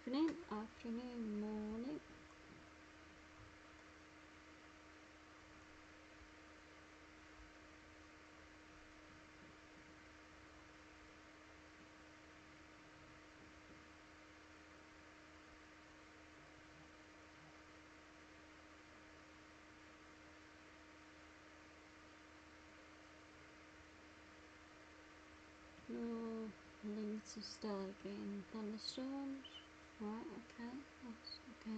evening, afternoon, morning. Oh, links are still getting thunderstorms. Right, okay, that's okay.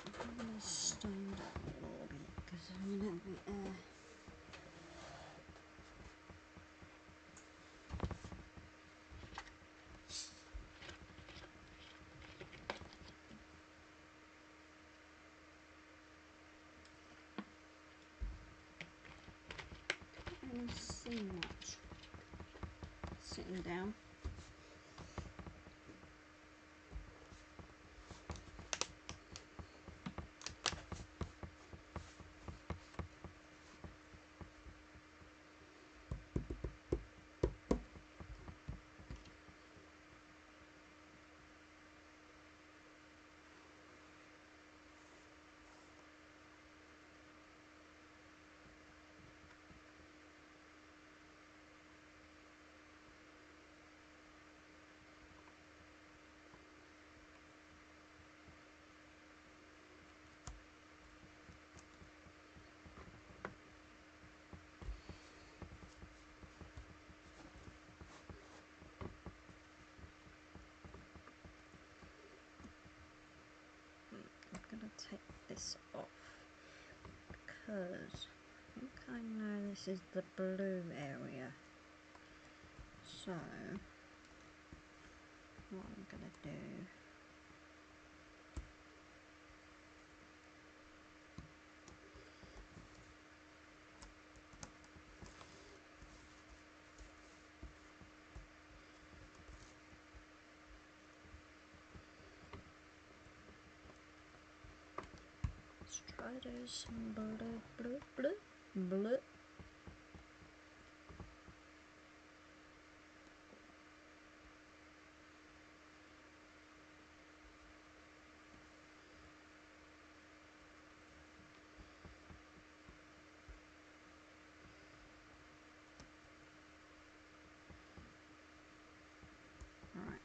I'm going to stand up a little bit because I'm a little bit can't really see much sitting down. I'm going to take this off because I think I know this is the blue area. So what I'm going to do, let's try to do some blue. Right.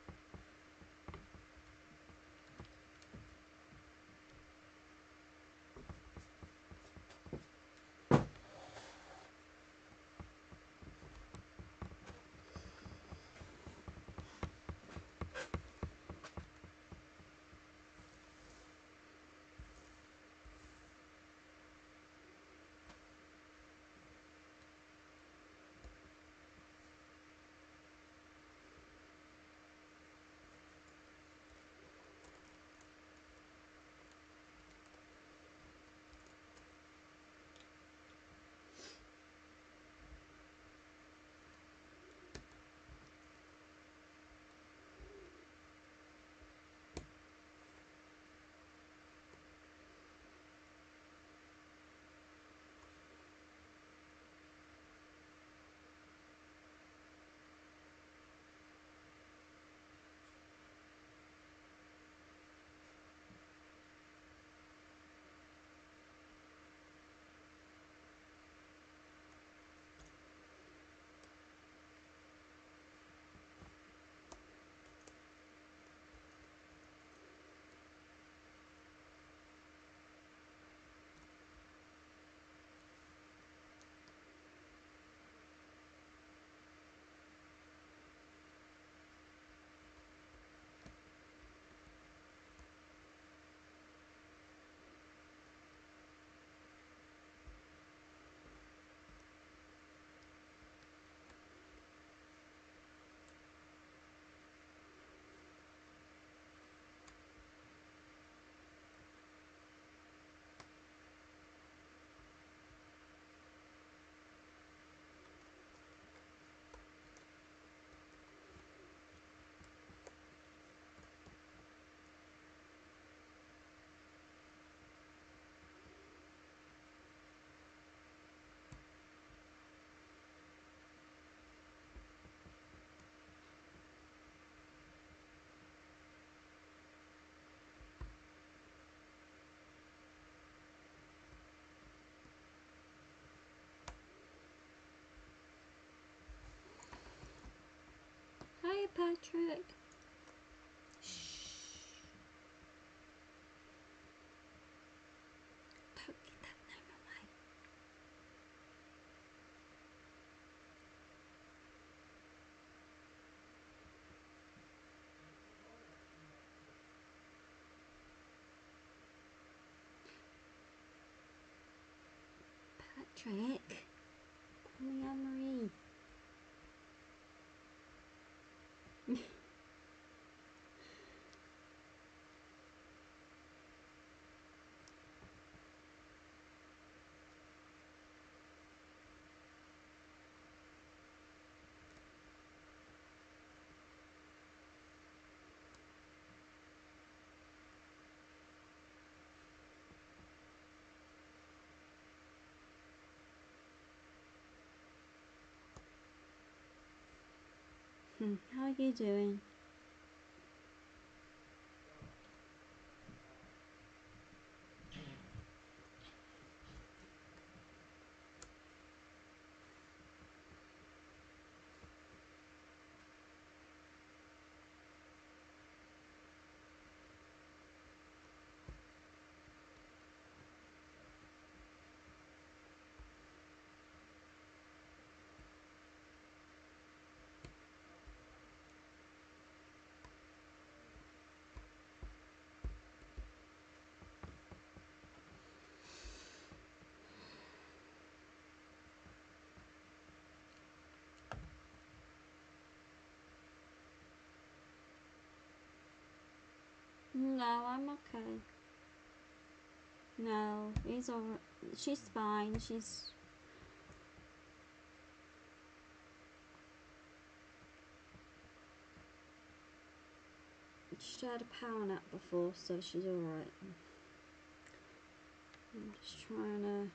Patrick. Shh. Don't get that name away. Patrick. Polyamory. How are you doing? No, I'm okay. No, he's alright. She's fine. She's... She's had a power nap before, so she's alright. I'm just trying to...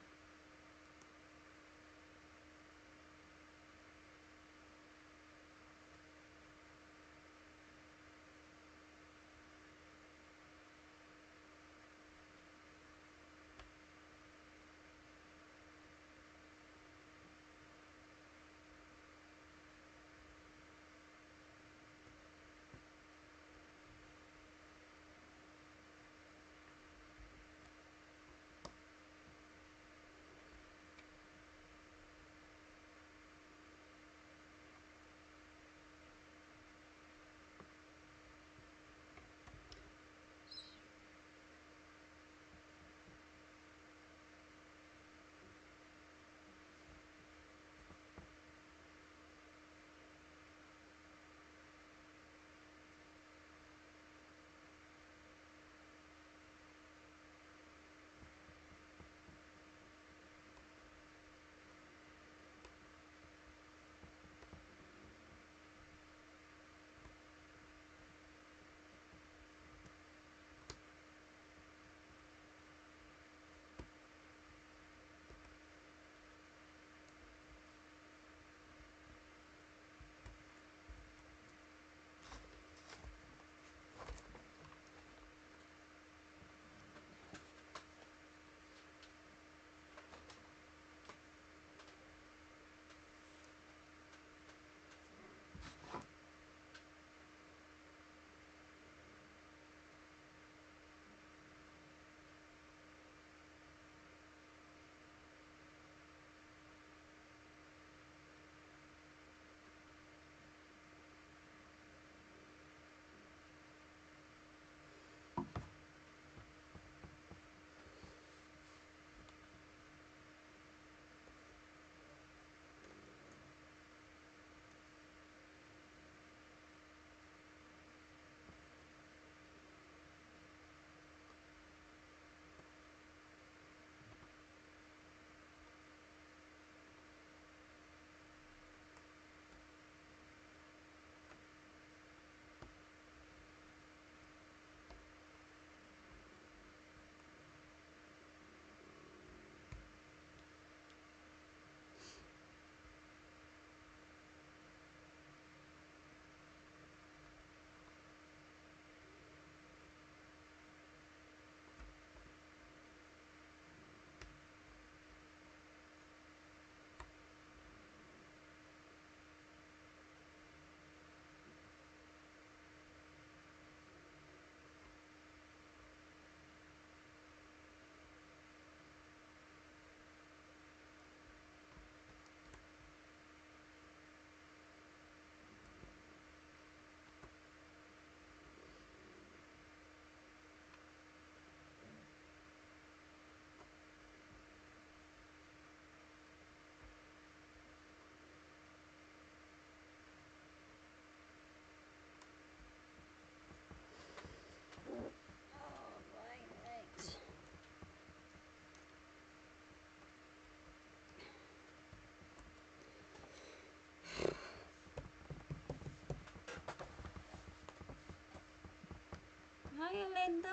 Linda.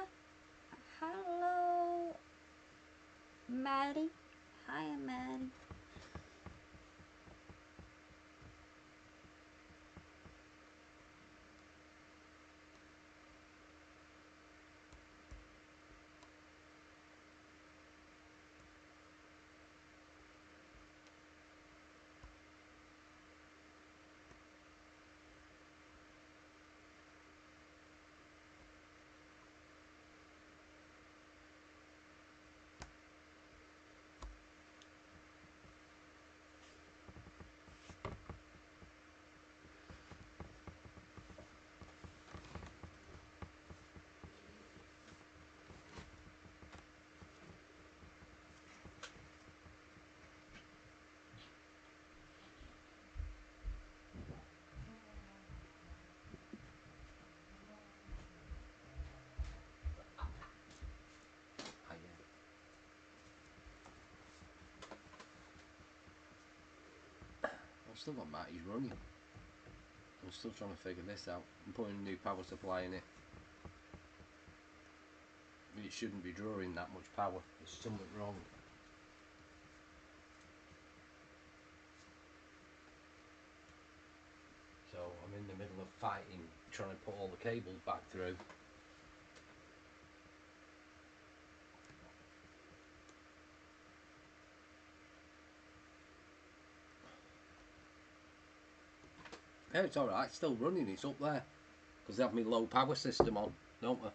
Hello, Maddie. Hi, Maddie. I've still got Matty's running. I'm still trying to figure this out. I'm putting a new power supply in it. It shouldn't be drawing that much power. There's something wrong. So I'm in the middle of fighting, trying to put all the cables back through. Yeah, it's alright, it's still running, it's up there. Because they have my low power system on, don't they?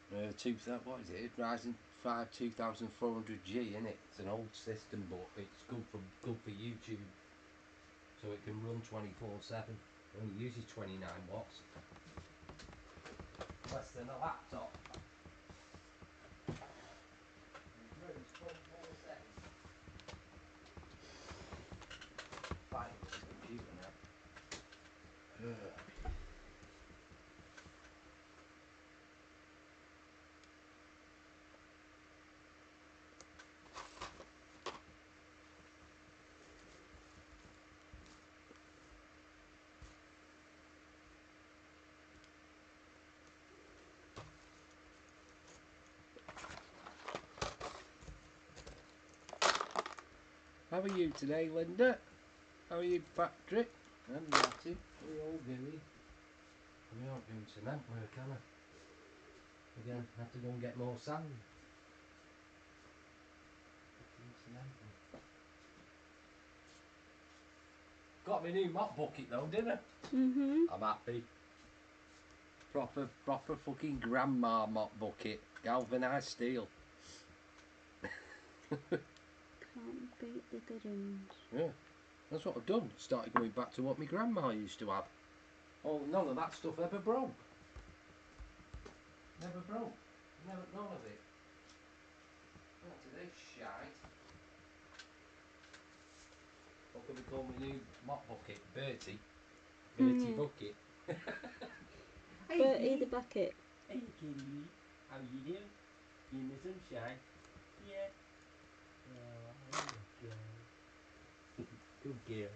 What is it? Ryzen 5 2400G, innit? It's an old system, but it's good for YouTube. So it can run 24/7. Only uses 29 watts. Less than a laptop. It runs 24/7. Fighting with the computer now. How are you today, Linda? How are you, Patrick? And Matty? How are you all doing? We aren't doing cement work, can I? Again, I have to go and get more sand. Got my new mop bucket though, didn't I? I'm happy. Proper fucking grandma mop bucket. Galvanised steel. Can't beat the good ones. Yeah, that's what I've done. Started going back to what my grandma used to have. Oh, none of that stuff ever broke. Never broke. Never, none of it. Not today's shite. What could we call my new mop bucket? Bertie. Bertie bucket. Bertie the bucket. Hey kitty, how you doing? You in the sunshine? Yeah. Oh, good girl. Good girl.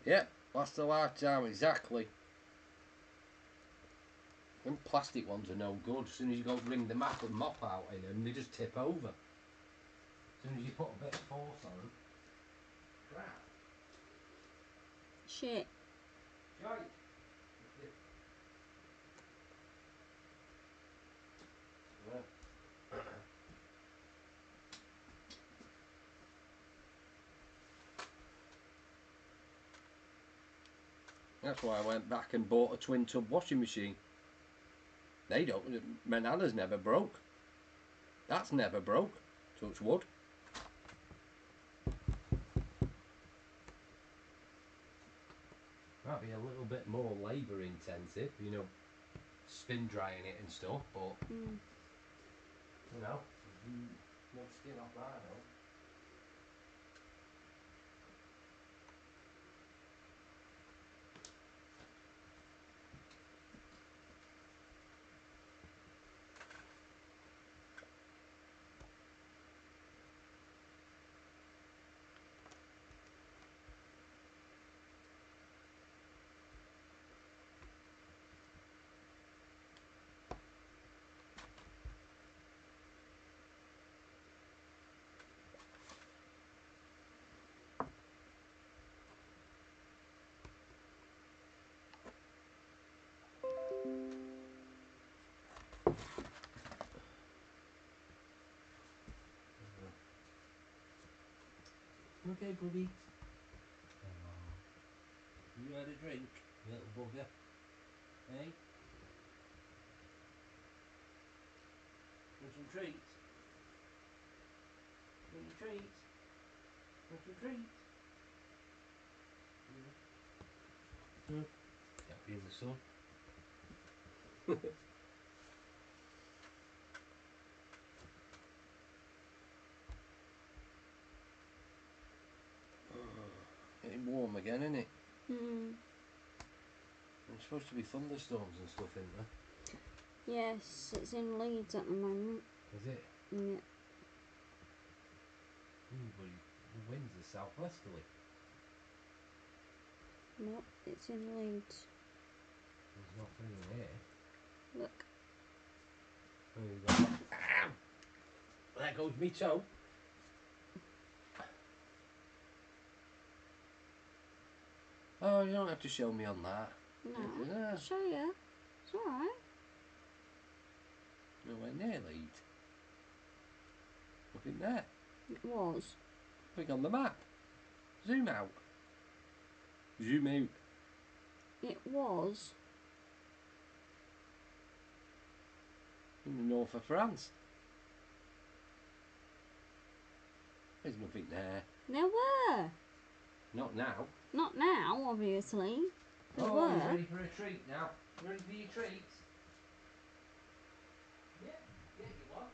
Yeah, lasts a lifetime, exactly. Them plastic ones are no good. As soon as you go bring the mop out in them, they just tip over. As soon as you put a bit of force on them. Crap. Shit. Right. That's why I went back and bought a twin tub washing machine. They don't. Manana's never broke. That's never broke. Touch wood. Might be a little bit more labour intensive, you know, spin drying it and stuff, but you know, no skin off that though. Okay, buddy. Oh. You had a drink, you little bugger. Hey? Want some treats? Want your treats? Want some treats? No. Can't be in the sun. Getting warm again, isn't it? Mm. There's supposed to be thunderstorms and stuff in there. Yes, it's in Leeds at the moment. Is it? Yeah. But the winds are southwesterly. Nope, it's in Leeds. There's nothing in here. Look. Oh, you got that. Ow! There goes me toe. Oh, you don't have to show me on that. No, Yeah. I'll show you. It's alright. Nowhere near Leeds. Nothing there. It was. Look on the map. Zoom out. Zoom out. It was. In the north of France. There's nothing there. There were. Not now. Not now, obviously. There Oh, were. you ready for a treat now? You ready for your treats? Yeah, yeah, you are.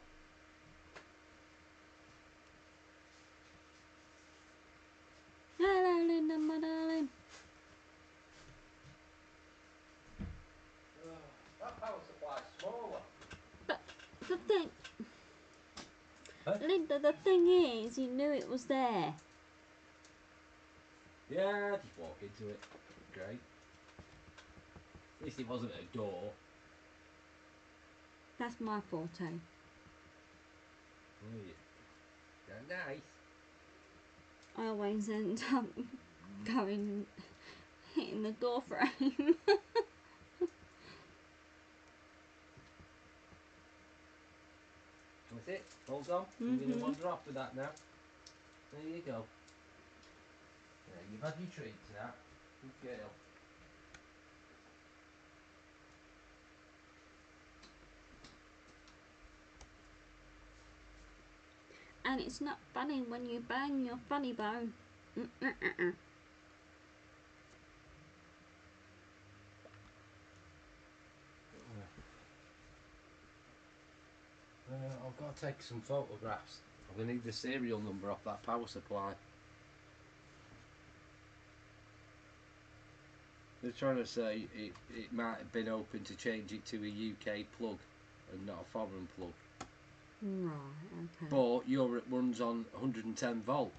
Hello, Linda, my darling. That power supply's smaller. But the thing, Huh? Linda, the thing is, you knew it was there. Yeah, just walk into it. Great. At least it wasn't a door. That's my forte. Oh, yeah. Nice. I always end up going, hitting the door frame. That's it. Hold on. I'm going to wander off with that now. There you go. Yeah, you've had your treats now. Good girl. And it's not funny when you bang your funny bone. I've got to take some photographs. I'm going to need the serial number off that power supply. They're trying to say it might have been open to change it to a UK plug and not a foreign plug. Right, okay. But Europe runs on 110 volt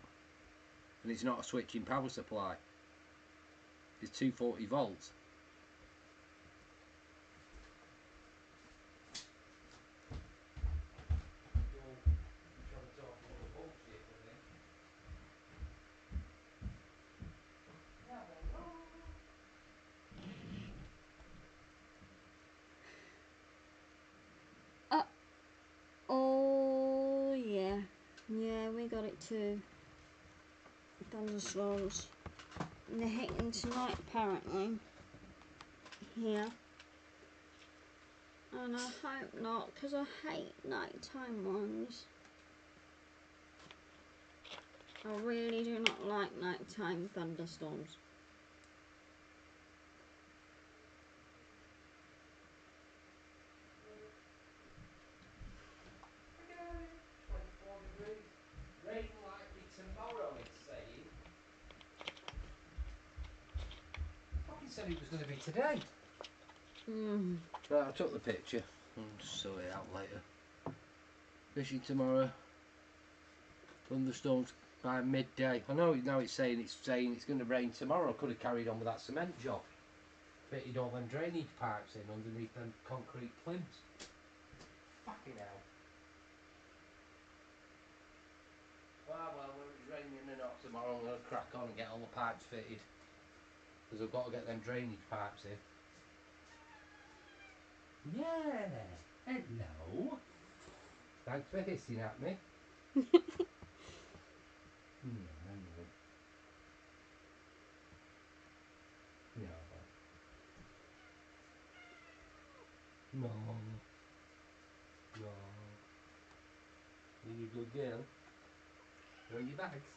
and it's not a switching power supply. It's 240 volts. Oh, yeah. Yeah, we got it too. Thunderstorms. And they're hitting tonight, apparently. Here. And I hope not, because I hate nighttime ones. I really do not like nighttime thunderstorms. Look at it, 24 degrees. Rain likely tomorrow, it's saying. Fucking said it was going to be today. Right, I took the picture. I'll just sort it out later. Fishing tomorrow. Thunderstorms by midday. I know now it's saying it's going to rain tomorrow. I could have carried on with that cement job. Fitted all them drainage pipes in underneath them concrete plinths. Fucking hell. Well, whether it's raining or not tomorrow, I'm going to crack on and get all the pipes fitted. Because I've got to get them drainage pipes in. Yeah, hello. Thanks for hissing at me. Yeah, anyway. No. No. You good girl. You want your bags?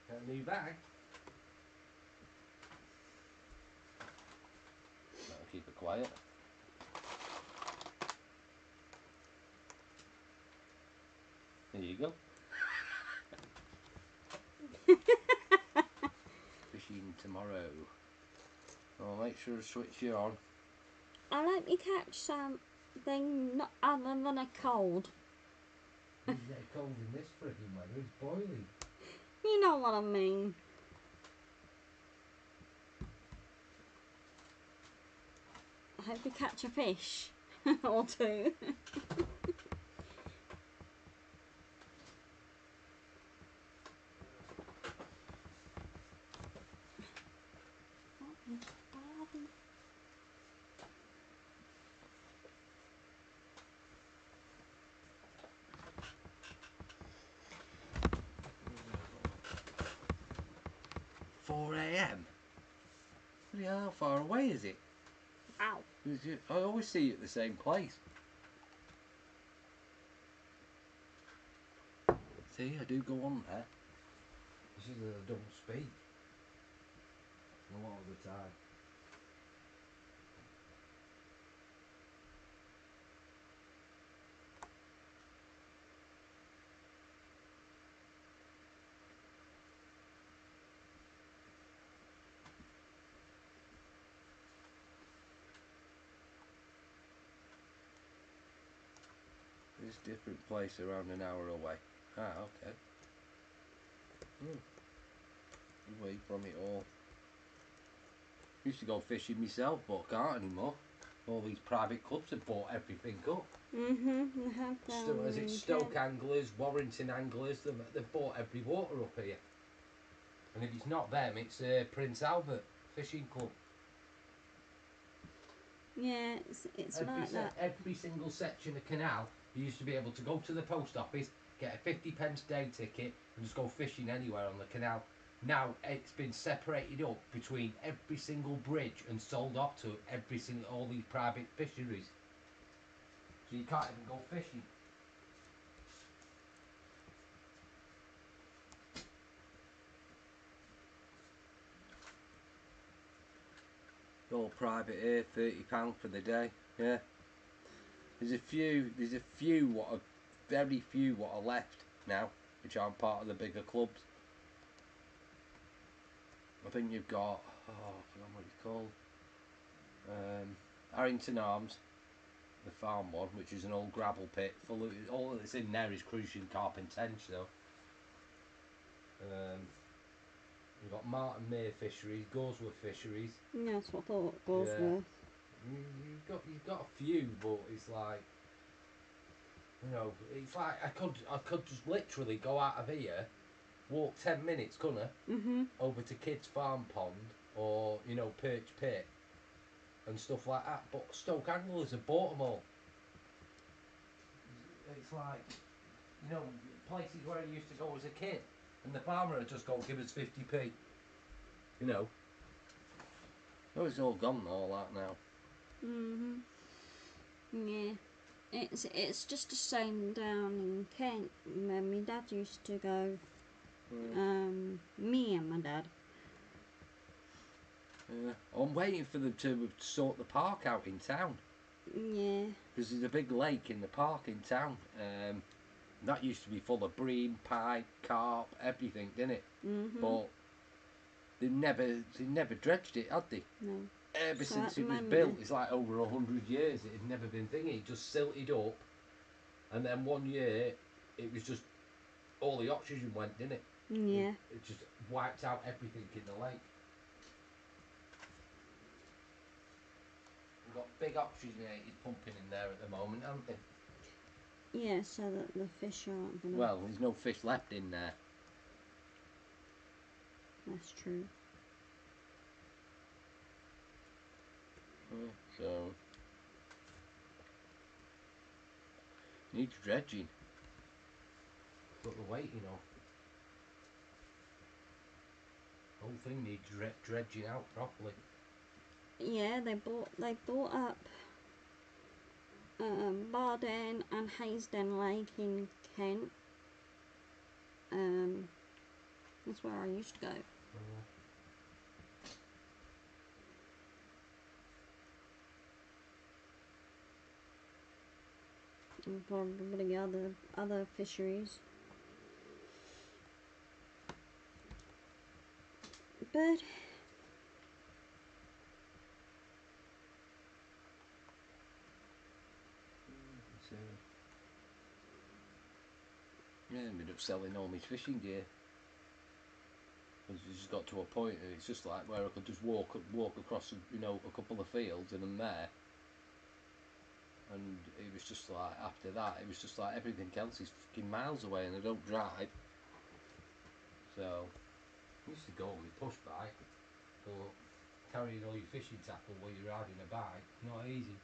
Got a new bag? That'll keep it quiet. There you go. Fishing tomorrow. I'll make sure to switch you on. I hope you catch something not other than a cold. You get cold in this freaking weather, it's boiling. You know what I mean. I hope you catch a fish or two. Bloody 4 AM? How far away is it? Ow. I always see you at the same place. See, I do go on there. It's just that I don't speak. A lot of the time. There's a different place around an hour away. Ah, okay. Away from it all. Used to go fishing myself, but can't anymore. All these private clubs have bought everything up. They have Still, as it's Stoke Anglers, Warrington Anglers, they've bought every water up here. And if it's not them, it's Prince Albert Fishing Club. Yeah, it's like that. Every single section of canal, you used to be able to go to the post office, get a 50p day ticket, and just go fishing anywhere on the canal. Now it's been separated up between every single bridge and sold off to all these private fisheries. So you can't even go fishing. All private here, £30 for the day. Yeah. There's a few very few what are left now, which aren't part of the bigger clubs. I think you've got, I forgot what it's called, Harrington Arms, the farm one, which is an old gravel pit full of, all that's in there is Crucian Carpentench though. You've got Martin Mere Fisheries, Goresworth Fisheries. Yeah, that's what I thought. Goresworth. Yeah. You've got a few, but it's like, you know, it's like I could just literally go out of here, walk 10 minutes, couldn't I? Over to Kids Farm Pond or, you know, Perch Pit and stuff like that. But Stoke Anglers have bought them all. It's like, you know, places where I used to go as a kid, and the farmer would just go, give us 50p. You know. Oh, it's all gone, all that now. Yeah. It's just a same down in Kent where my dad used to go. Me and my dad. Yeah. I'm waiting for them to sort the park out in town. Yeah. Because there's a big lake in the park in town. That used to be full of bream, pike, carp, everything, didn't it? But they never dredged it, had they? No. Ever since it was built, it's like over 100 years. It had never been thingy. It just silted up, and then one year, it was just all the oxygen went, didn't it? Yeah. It just wiped out everything in the lake. We've got big oxygenators pumping in there at the moment, haven't they? Yeah, so that the fish aren't gonna. Well, there's no fish left in there. That's true. So needs dredging. But the weight, you know. Whole thing needs dredging out properly. yeah, they bought up Bardane and Haysden Lake in Kent. That's where I used to go. And probably other fisheries. But So, yeah, I ended up selling all my fishing gear. Because it just got to a point, and it's just like where I could just walk across, a couple of fields, and I'm there. And it was just like, after that, it was just like everything else is fucking miles away, and I don't drive. So, I used to go with a push bike, but carrying all your fishing tackle while you're riding a bike, not easy.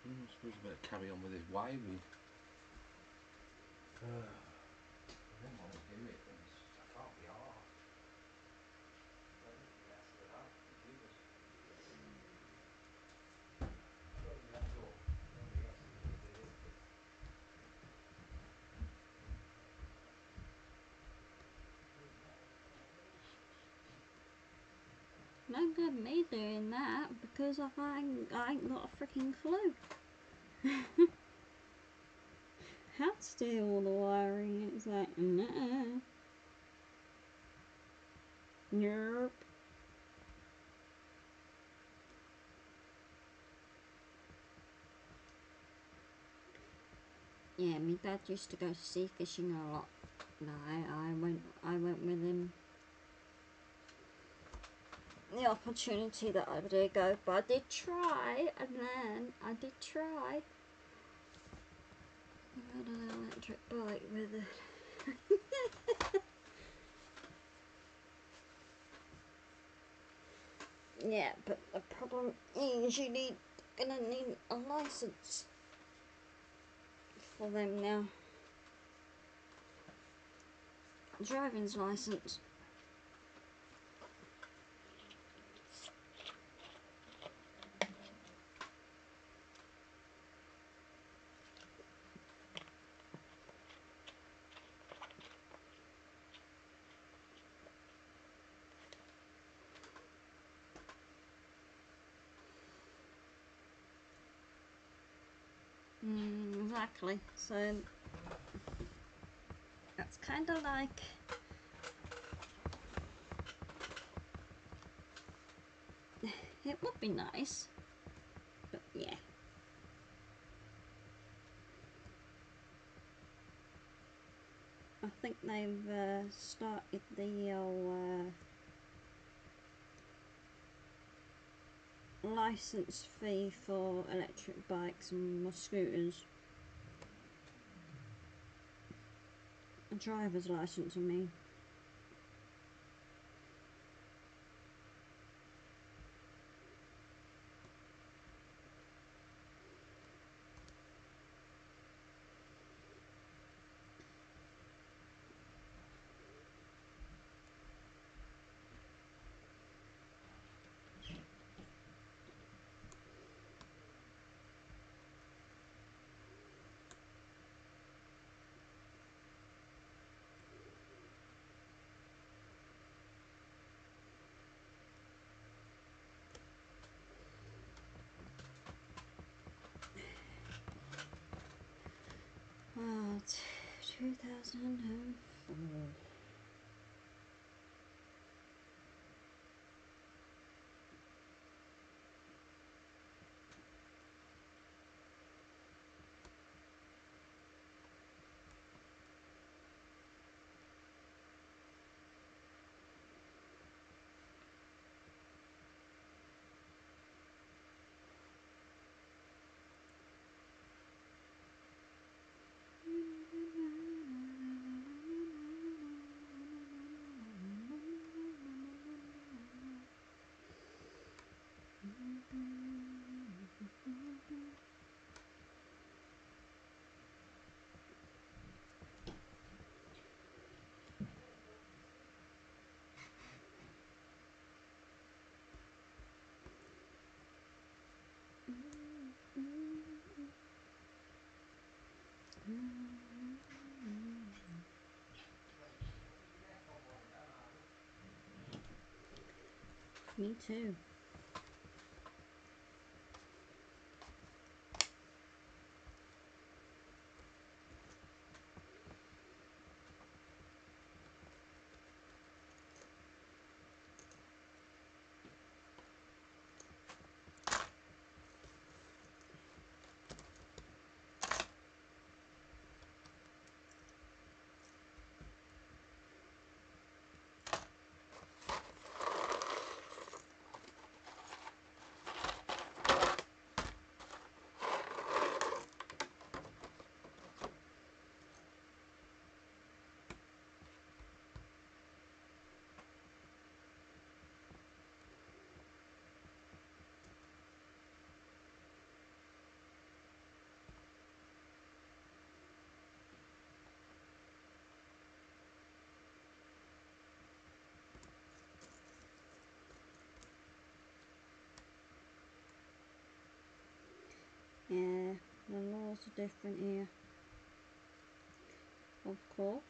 I suppose I better carry on with this wiring. I didn't want to do it, but I can't be arsed. I don't think that's the right computers. Oh, you have to. Nobody else is going to do it. no good me doing that because I ain't got a freaking clue how to do all the wiring. It's like, nah. Nope. Yeah, my dad used to go sea fishing a lot. No, I went with him. The opportunity that I did go, but I did try, and then I did try. I got an electric bike with it. Yeah, but the problem is you're gonna need a license for them now. A driving's license. Exactly. So that's kind of like it would be nice, but yeah. I think they've started the license fee for electric bikes and scooters. A driver's license, I mean. Oh, 2004. Me too. Yeah, the laws are different here. Of course.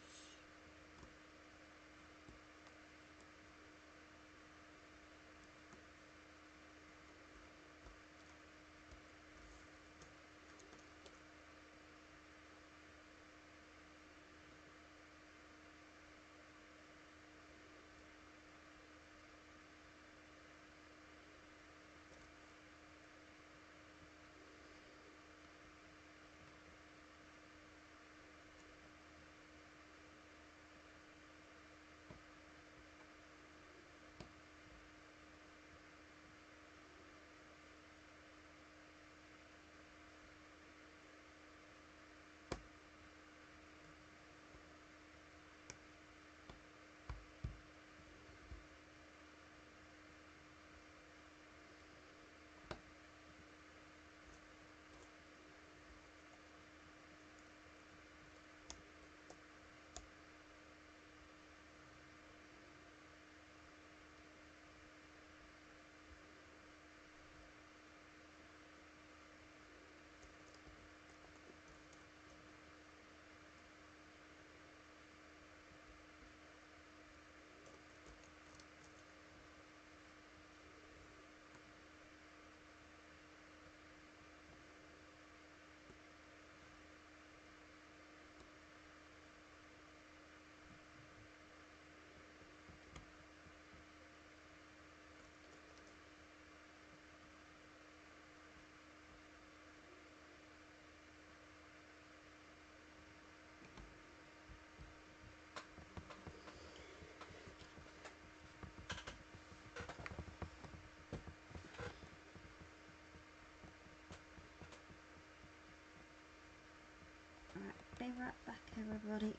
Alright, be right back, everybody.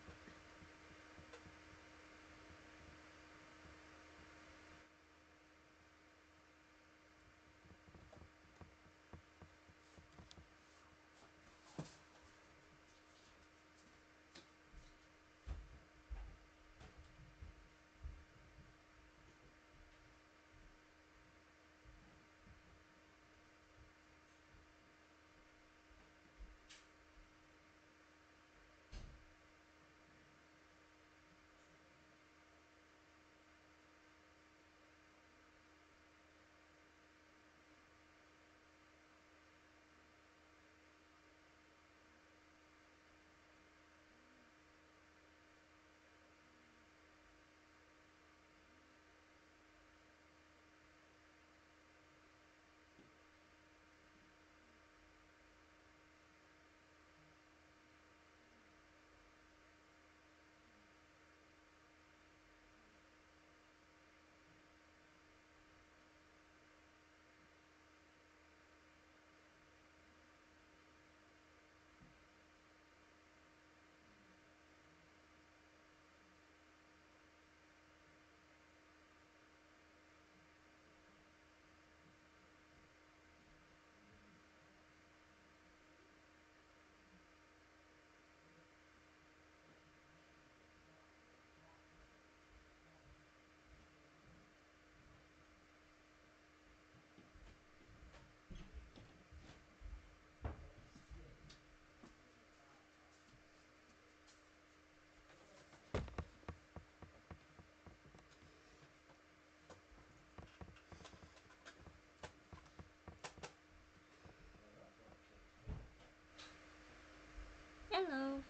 love.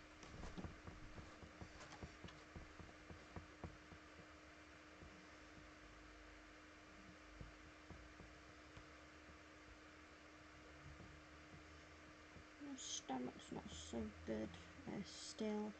My stomach's not so good still.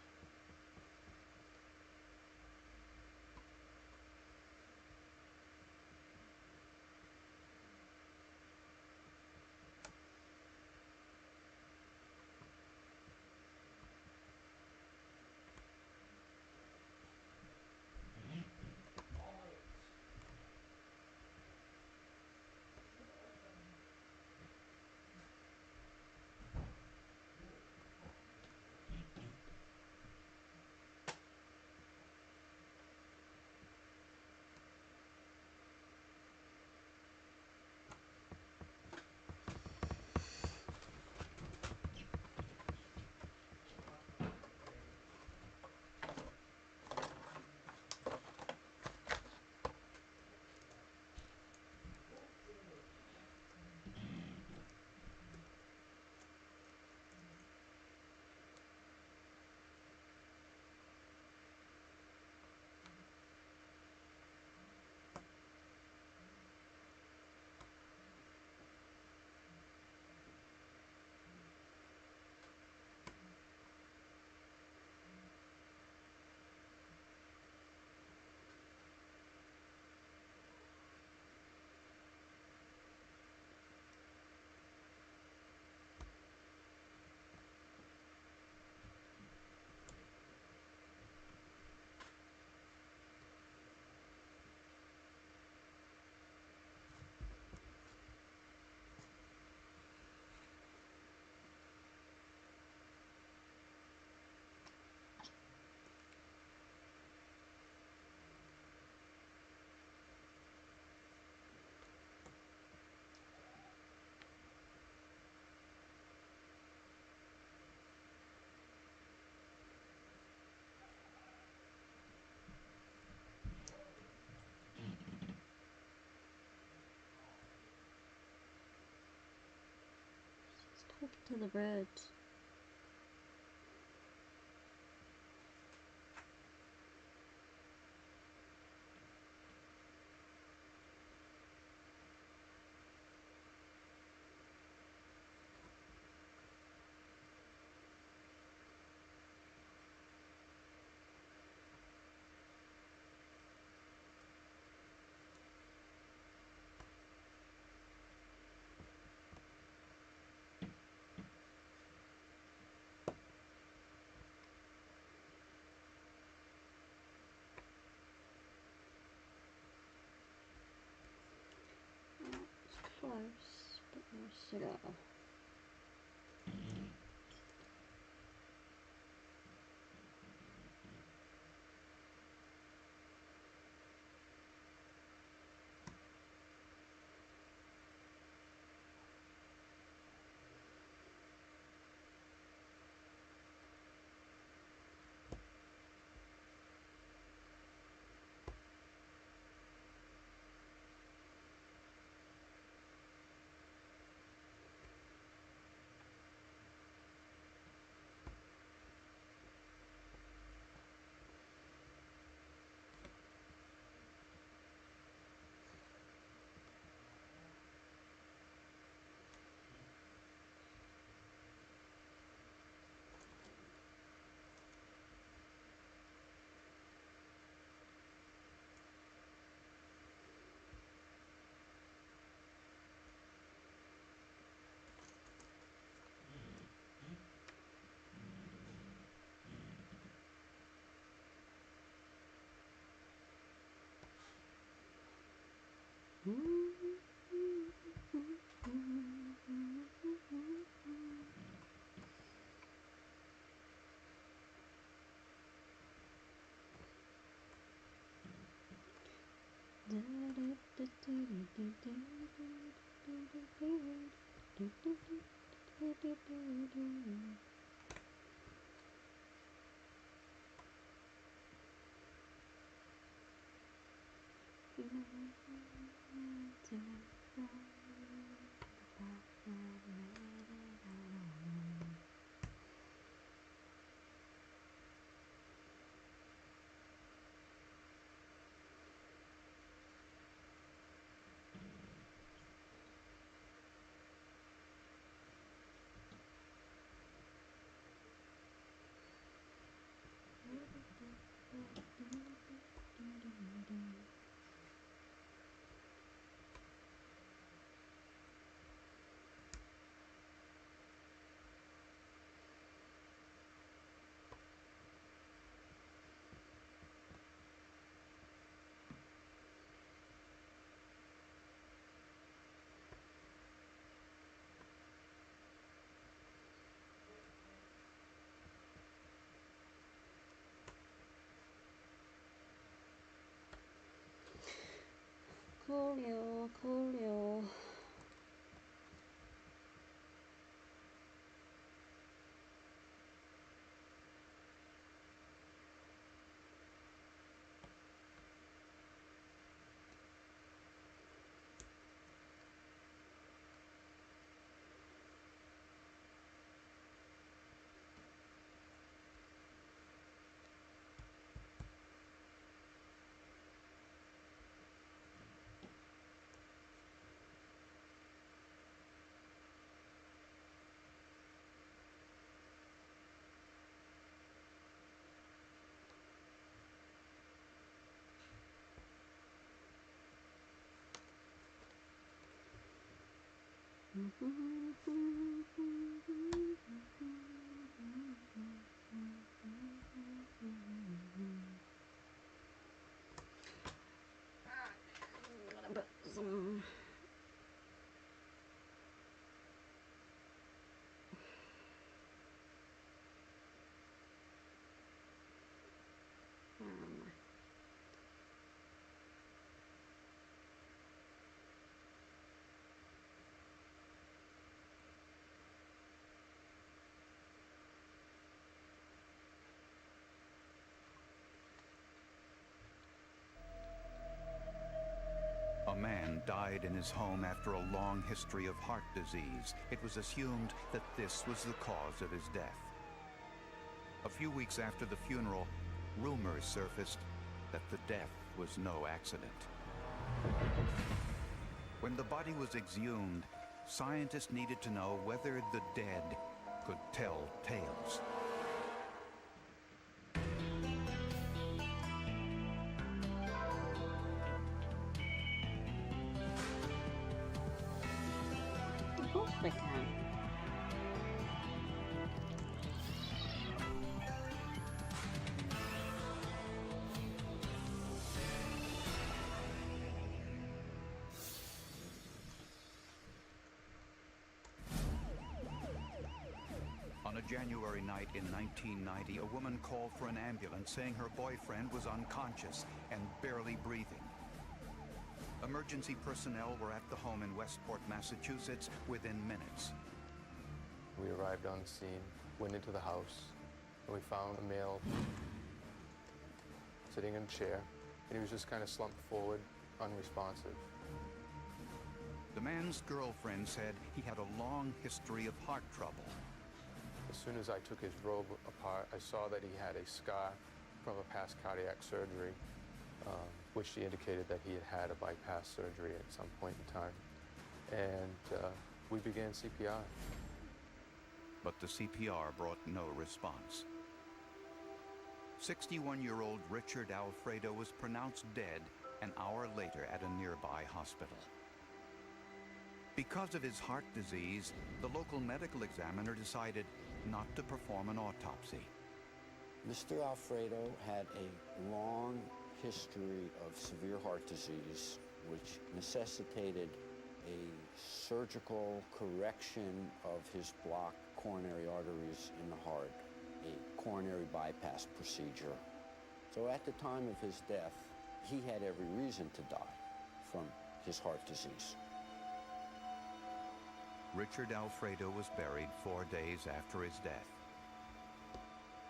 Talking to the birds. It's close, but there's to go. Coolio, coolio. But some where am I? A man died in his home after a long history of heart disease. It was assumed that this was the cause of his death. A few weeks after the funeral, rumors surfaced that the death was no accident. When the body was exhumed, scientists needed to know whether the dead could tell tales. Of course they can. On a January night in 1990, a woman called for an ambulance saying her boyfriend was unconscious and barely breathing. Emergency personnel were at the home in Westport, Massachusetts within minutes. We arrived on the scene, went into the house, and we found a male sitting in a chair, and he was just kind of slumped forward, unresponsive. The man's girlfriend said he had a long history of heart trouble. As soon as I took his robe apart, I saw that he had a scar from a past cardiac surgery, which indicated that he had had a bypass surgery at some point in time. And we began CPR. But the CPR brought no response. 61-year-old Richard Alfredo was pronounced dead an hour later at a nearby hospital. Because of his heart disease, the local medical examiner decided not to perform an autopsy. Mr. Alfredo had a long history of severe heart disease, which necessitated a surgical correction of his blocked coronary arteries in the heart, a coronary bypass procedure. So at the time of his death, he had every reason to die from his heart disease. Richard Alfredo was buried 4 days after his death.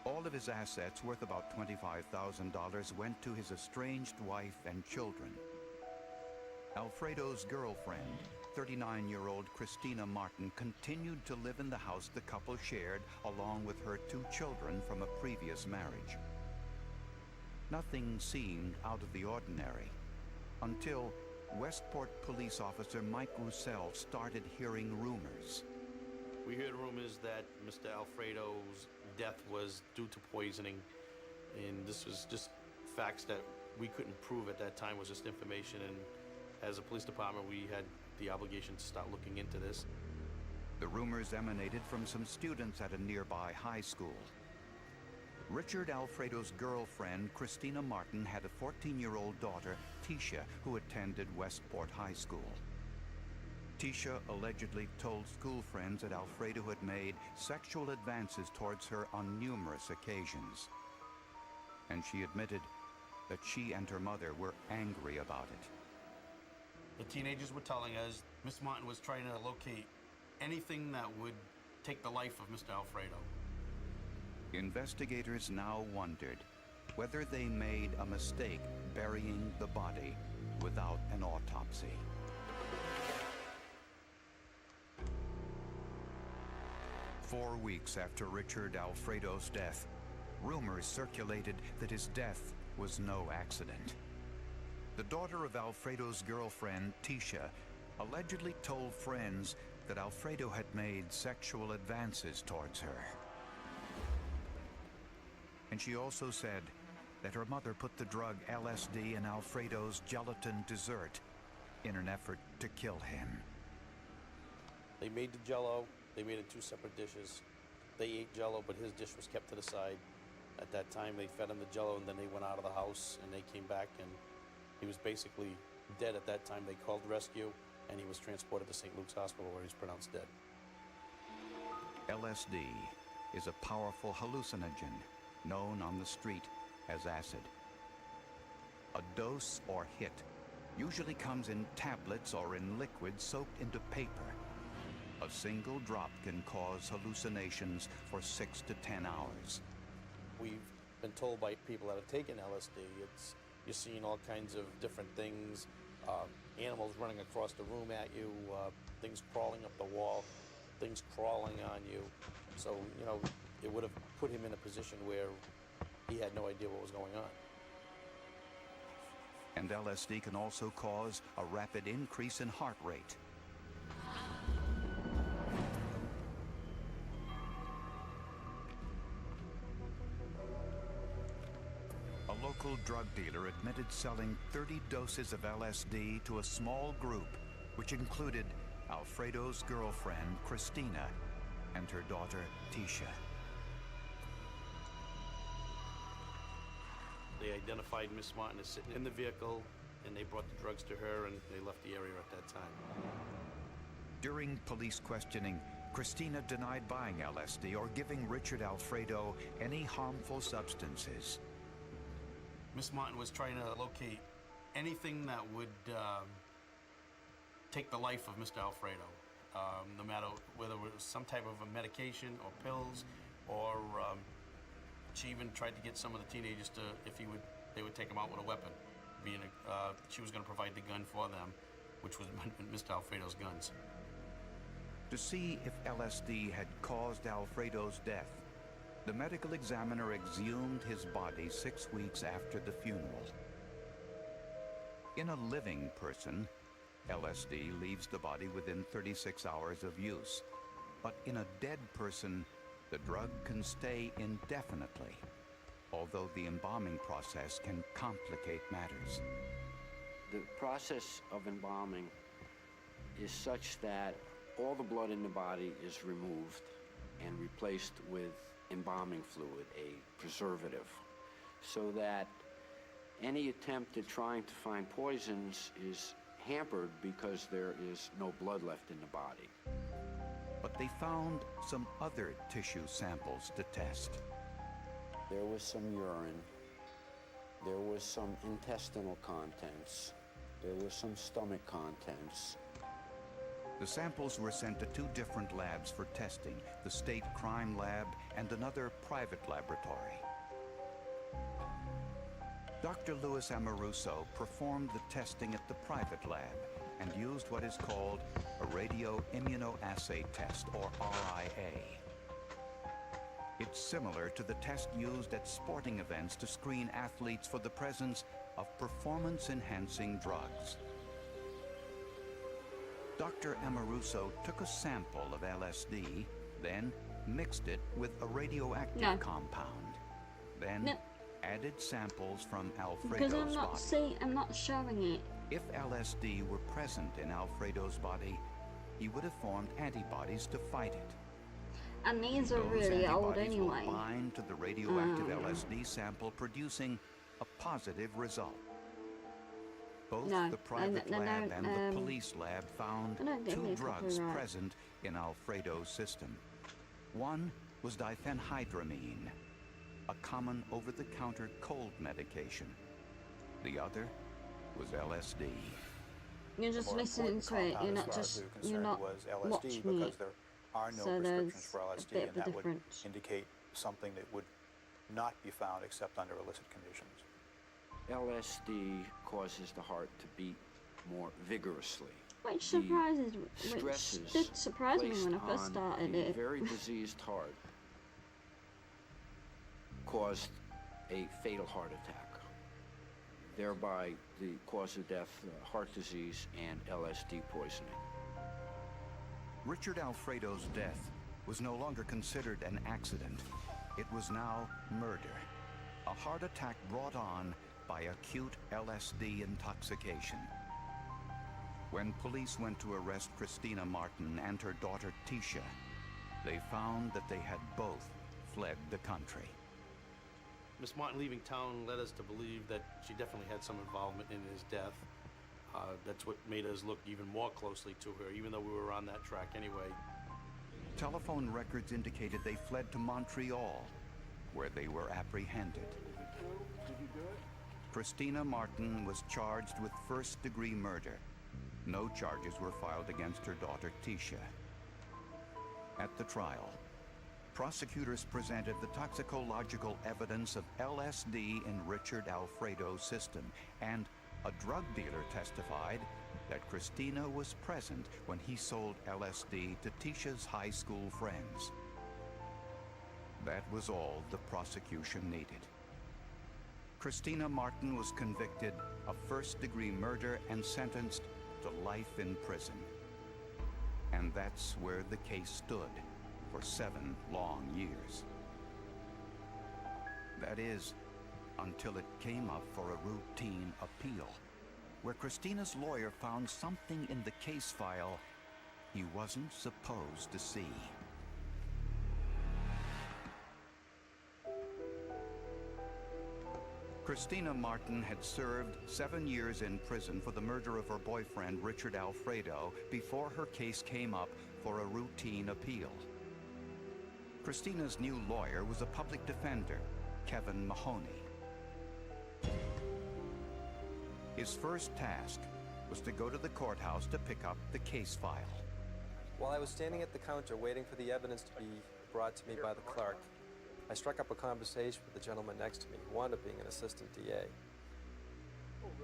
All of his assets, worth about $25,000, went to his estranged wife and children. Alfredo's girlfriend, 39-year-old Christina Martin, continued to live in the house the couple shared, along with her 2 children from a previous marriage. Nothing seemed out of the ordinary until Westport police officer Mike Roussel started hearing rumors. We heard rumors that Mr. Alfredo's death was due to poisoning, and this was just facts that we couldn't prove at that time, was just information, and as a police department we had the obligation to start looking into this. The rumors emanated from some students at a nearby high school. Richard Alfredo's girlfriend, Christina Martin, had a 14-year-old daughter, Tisha, who attended Westport High School. Tisha allegedly told school friends that Alfredo had made sexual advances towards her on numerous occasions. And she admitted that she and her mother were angry about it. The teenagers were telling us Miss Martin was trying to locate anything that would take the life of Mr. Alfredo. Investigators now wondered whether they made a mistake burying the body without an autopsy. Four weeks after Richard Alfredo's death, rumors circulated that his death was no accident. The daughter of Alfredo's girlfriend, Tisha, allegedly told friends that Alfredo had made sexual advances towards her. And she also said that her mother put the drug LSD in Alfredo's gelatin dessert in an effort to kill him. They made the Jell-O. They made it two separate dishes. They ate Jell-O, but his dish was kept to the side. At that time, they fed him the Jell-O, and then they went out of the house, and they came back, and he was basically dead at that time. They called rescue, and he was transported to St. Luke's Hospital, where he was pronounced dead. LSD is a powerful hallucinogen known on the street as acid. A dose or hit usually comes in tablets or in liquid soaked into paper. A single drop can cause hallucinations for 6 to 10 hours. We've been told by people that have taken LSD, you're seeing all kinds of different things, animals running across the room at you, things crawling up the wall, things crawling on you. So, you know, it would have put him in a position where he had no idea what was going on. And LSD can also cause a rapid increase in heart rate. A local drug dealer admitted selling 30 doses of LSD to a small group, which included Alfredo's girlfriend, Christina, and her daughter, Tisha. They identified Miss Martin as sitting in the vehicle, and they brought the drugs to her, and they left the area at that time. During police questioning, Christina denied buying LSD or giving Richard Alfredo any harmful substances. Miss Martin was trying to locate anything that would take the life of Mr. Alfredo, no matter whether it was some type of a medication or pills, or she even tried to get some of the teenagers to, they would take him out with a weapon. She was going to provide the gun for them, which was Mr. Alfredo's guns. To see if LSD had caused Alfredo's death, the medical examiner exhumed his body 6 weeks after the funeral. In a living person, LSD leaves the body within 36 hours of use. But in a dead person, the drug can stay indefinitely, although the embalming process can complicate matters. The process of embalming is such that all the blood in the body is removed and replaced with embalming fluid, a preservative, so that any attempt at trying to find poisons is hampered because there is no blood left in the body. But they found some other tissue samples to test. There was some urine, there was some intestinal contents, there was some stomach contents. The samples were sent to 2 different labs for testing, the State Crime Lab and another private laboratory. Dr. Louis Amoruso performed the testing at the private lab and used what is called a radioimmunoassay test, or RIA. It's similar to the test used at sporting events to screen athletes for the presence of performance-enhancing drugs. Dr. Amoruso took a sample of LSD, then mixed it with a radioactive compound, then added samples from Alfredo's body. I'm not showing it. If LSD were present in Alfredo's body, he would have formed antibodies to fight it. And these are Those really old antibodies anyway. will bind to the radioactive LSD sample, producing a positive result. Both the private lab and the police lab found 2 drugs present in Alfredo's system. One was diphenhydramine, a common over-the-counter cold medication. The other was LSD. You're The just more listening important to it. You're compound not as far as just. we were You're concerned not was LSD watching because it. there are no So prescriptions there's for a LSD, bit and of a that would difference. indicate something that would not be found except under illicit conditions. LSD causes the heart to beat more vigorously. Which The which did surprise me placed when I first on started a it. very diseased heart caused a fatal heart attack, thereby the cause of death, heart disease, and LSD poisoning. Richard Alfredo's death was no longer considered an accident. It was now murder. A heart attack brought on by acute LSD intoxication. When police went to arrest Christina Martin and her daughter Tisha, they found that they had both fled the country. Miss Martin leaving town led us to believe that she definitely had some involvement in his death. That's what made us look even more closely to her, even though we were on that track anyway. Telephone records indicated they fled to Montreal, where they were apprehended. Christina Martin was charged with first-degree murder. No charges were filed against her daughter Tisha. At the trial, prosecutors presented the toxicological evidence of LSD in Richard Alfredo's system, and a drug dealer testified that Christina was present when he sold LSD to Tisha's high school friends. That was all the prosecution needed. Christina Martin was convicted of first-degree murder and sentenced to life in prison. And that's where the case stood for 7 long years. That is, until it came up for a routine appeal, where Christina's lawyer found something in the case file he wasn't supposed to see. Christina Martin had served 7 years in prison for the murder of her boyfriend, Richard Alfredo, before her case came up for a routine appeal. Christina's new lawyer was a public defender, Kevin Mahoney. His first task was to go to the courthouse to pick up the case file. While I was standing at the counter waiting for the evidence to be brought to me by the clerk, I struck up a conversation with the gentleman next to me who wound up being an assistant DA.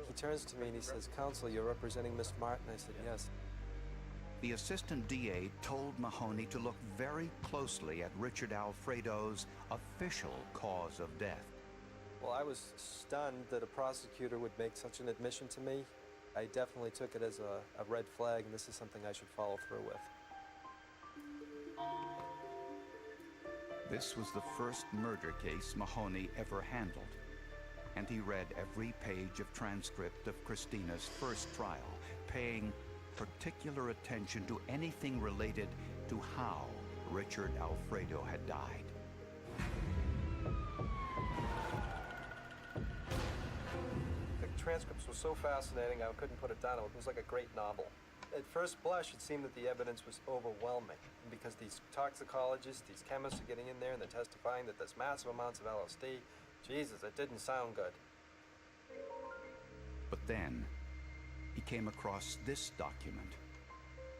He turns to me and he says, "Counsel, you're representing Miss Martin?" I said, "Yes." The assistant DA told Mahoney to look very closely at Richard Alfredo's official cause of death. Well, I was stunned that a prosecutor would make such an admission to me. I definitely took it as a red flag, and this is something I should follow through with. This was the first murder case Mahoney ever handled, and he read every page of transcript of Christina's first trial, paying particular attention to anything related to how Richard Alfredo had died. The transcripts were so fascinating, I couldn't put it down. It was like a great novel. At first blush, it seemed that the evidence was overwhelming because these toxicologists, these chemists are getting in there and they're testifying that there's massive amounts of LSD. Jesus, it didn't sound good. But then, he came across this document,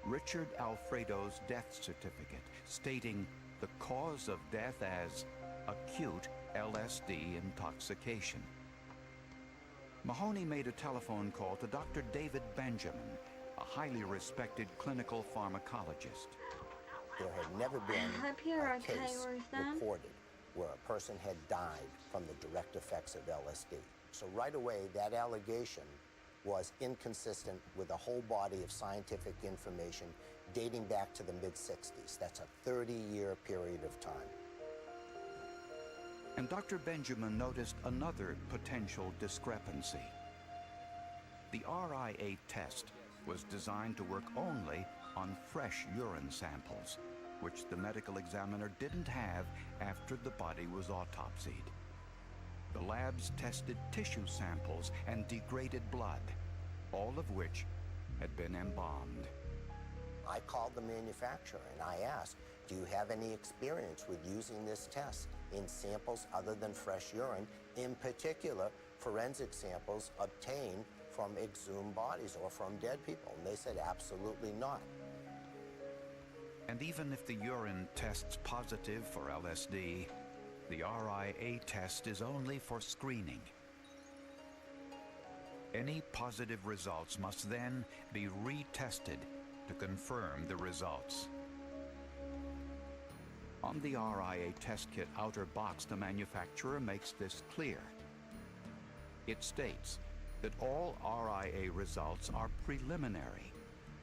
Richard Alfredo's death certificate, stating the cause of death as acute LSD intoxication. Mahoney made a telephone call to Dr. David Benjamin, a highly respected clinical pharmacologist. There had never been I hope you're a okay, case Ruthann. reported where a person had died from the direct effects of LSD. So right away, that allegation was inconsistent with a whole body of scientific information dating back to the mid-60s. That's a 30-year period of time. And Dr. Benjamin noticed another potential discrepancy. The RIA test was designed to work only on fresh urine samples, which the medical examiner didn't have after the body was autopsied. The labs tested tissue samples and degraded blood, all of which had been embalmed. I called the manufacturer and I asked, do you have any experience with using this test in samples other than fresh urine, in particular forensic samples obtained from exhumed bodies or from dead people? And they said, absolutely not. And even if the urine tests positive for LSD, the RIA test is only for screening. Any positive results must then be retested to confirm the results. On the RIA test kit outer box, the manufacturer makes this clear. It states that all RIA results are preliminary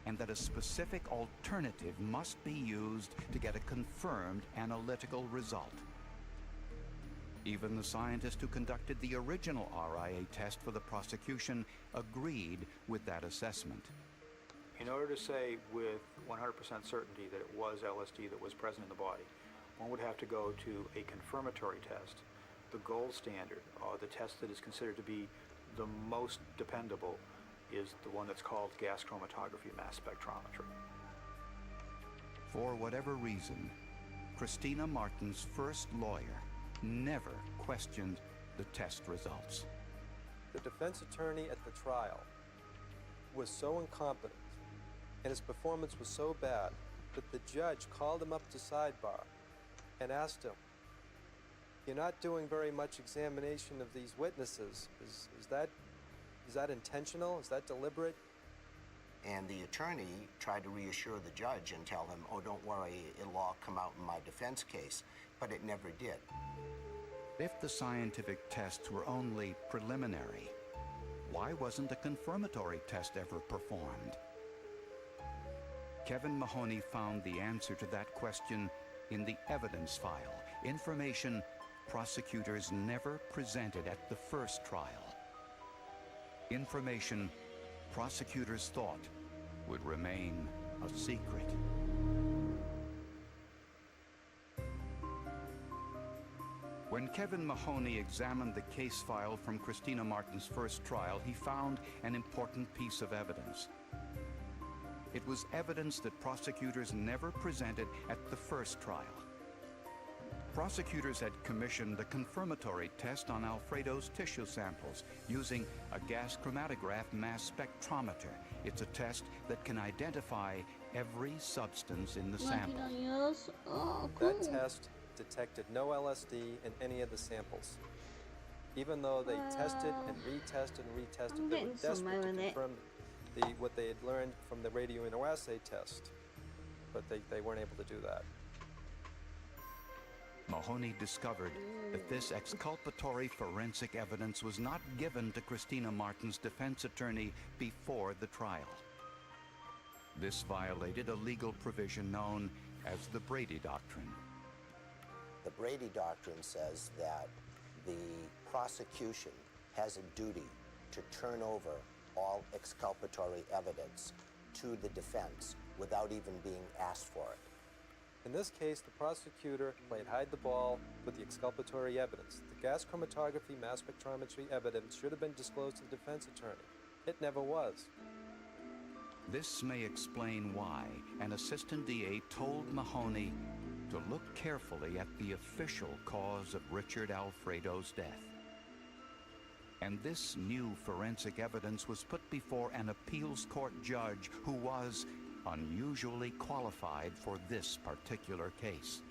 and that a specific alternative must be used to get a confirmed analytical result. Even the scientist who conducted the original RIA test for the prosecution agreed with that assessment. In order to say with 100% certainty that it was LSD that was present in the body, one would have to go to a confirmatory test. The gold standard, the test that is considered to be the most dependable, is the one that's called gas chromatography mass spectrometry. For whatever reason, Christina Martin's first lawyer never questioned the test results. The defense attorney at the trial was so incompetent and his performance was so bad that the judge called him up to sidebar and asked him, "You're not doing very much examination of these witnesses. Is that intentional? Is that deliberate?" And the attorney tried to reassure the judge and tell him, oh, don't worry, it'll all come out in my defense case, but it never did. If the scientific tests were only preliminary, why wasn't a confirmatory test ever performed? Kevin Mahoney found the answer to that question in the evidence file, information prosecutors never presented at the first trial. Information prosecutors thought would remain a secret. When Kevin Mahoney examined the case file from Christina Martin's first trial, he found an important piece of evidence. It was evidence that prosecutors never presented at the first trial. Prosecutors had commissioned a confirmatory test on Alfredo's tissue samples using a gas chromatograph mass spectrometer. It's a test that can identify every substance in the sample. Oh, cool. That test detected no LSD in any of the samples. Even though they tested and retested and retested, they were desperate to confirm what they had learned from the radioimmunoassay test, but they weren't able to do that. Mahoney discovered that this exculpatory forensic evidence was not given to Christina Martin's defense attorney before the trial. This violated a legal provision known as the Brady Doctrine. The Brady Doctrine says that the prosecution has a duty to turn over all exculpatory evidence to the defense without even being asked for it. In this case, the prosecutor played hide the ball with the exculpatory evidence. The gas chromatography mass spectrometry evidence should have been disclosed to the defense attorney. It never was. This may explain why an assistant DA told Mahoney to look carefully at the official cause of Richard Alfredo's death. And this new forensic evidence was put before an appeals court judge who was unusually qualified for this particular case.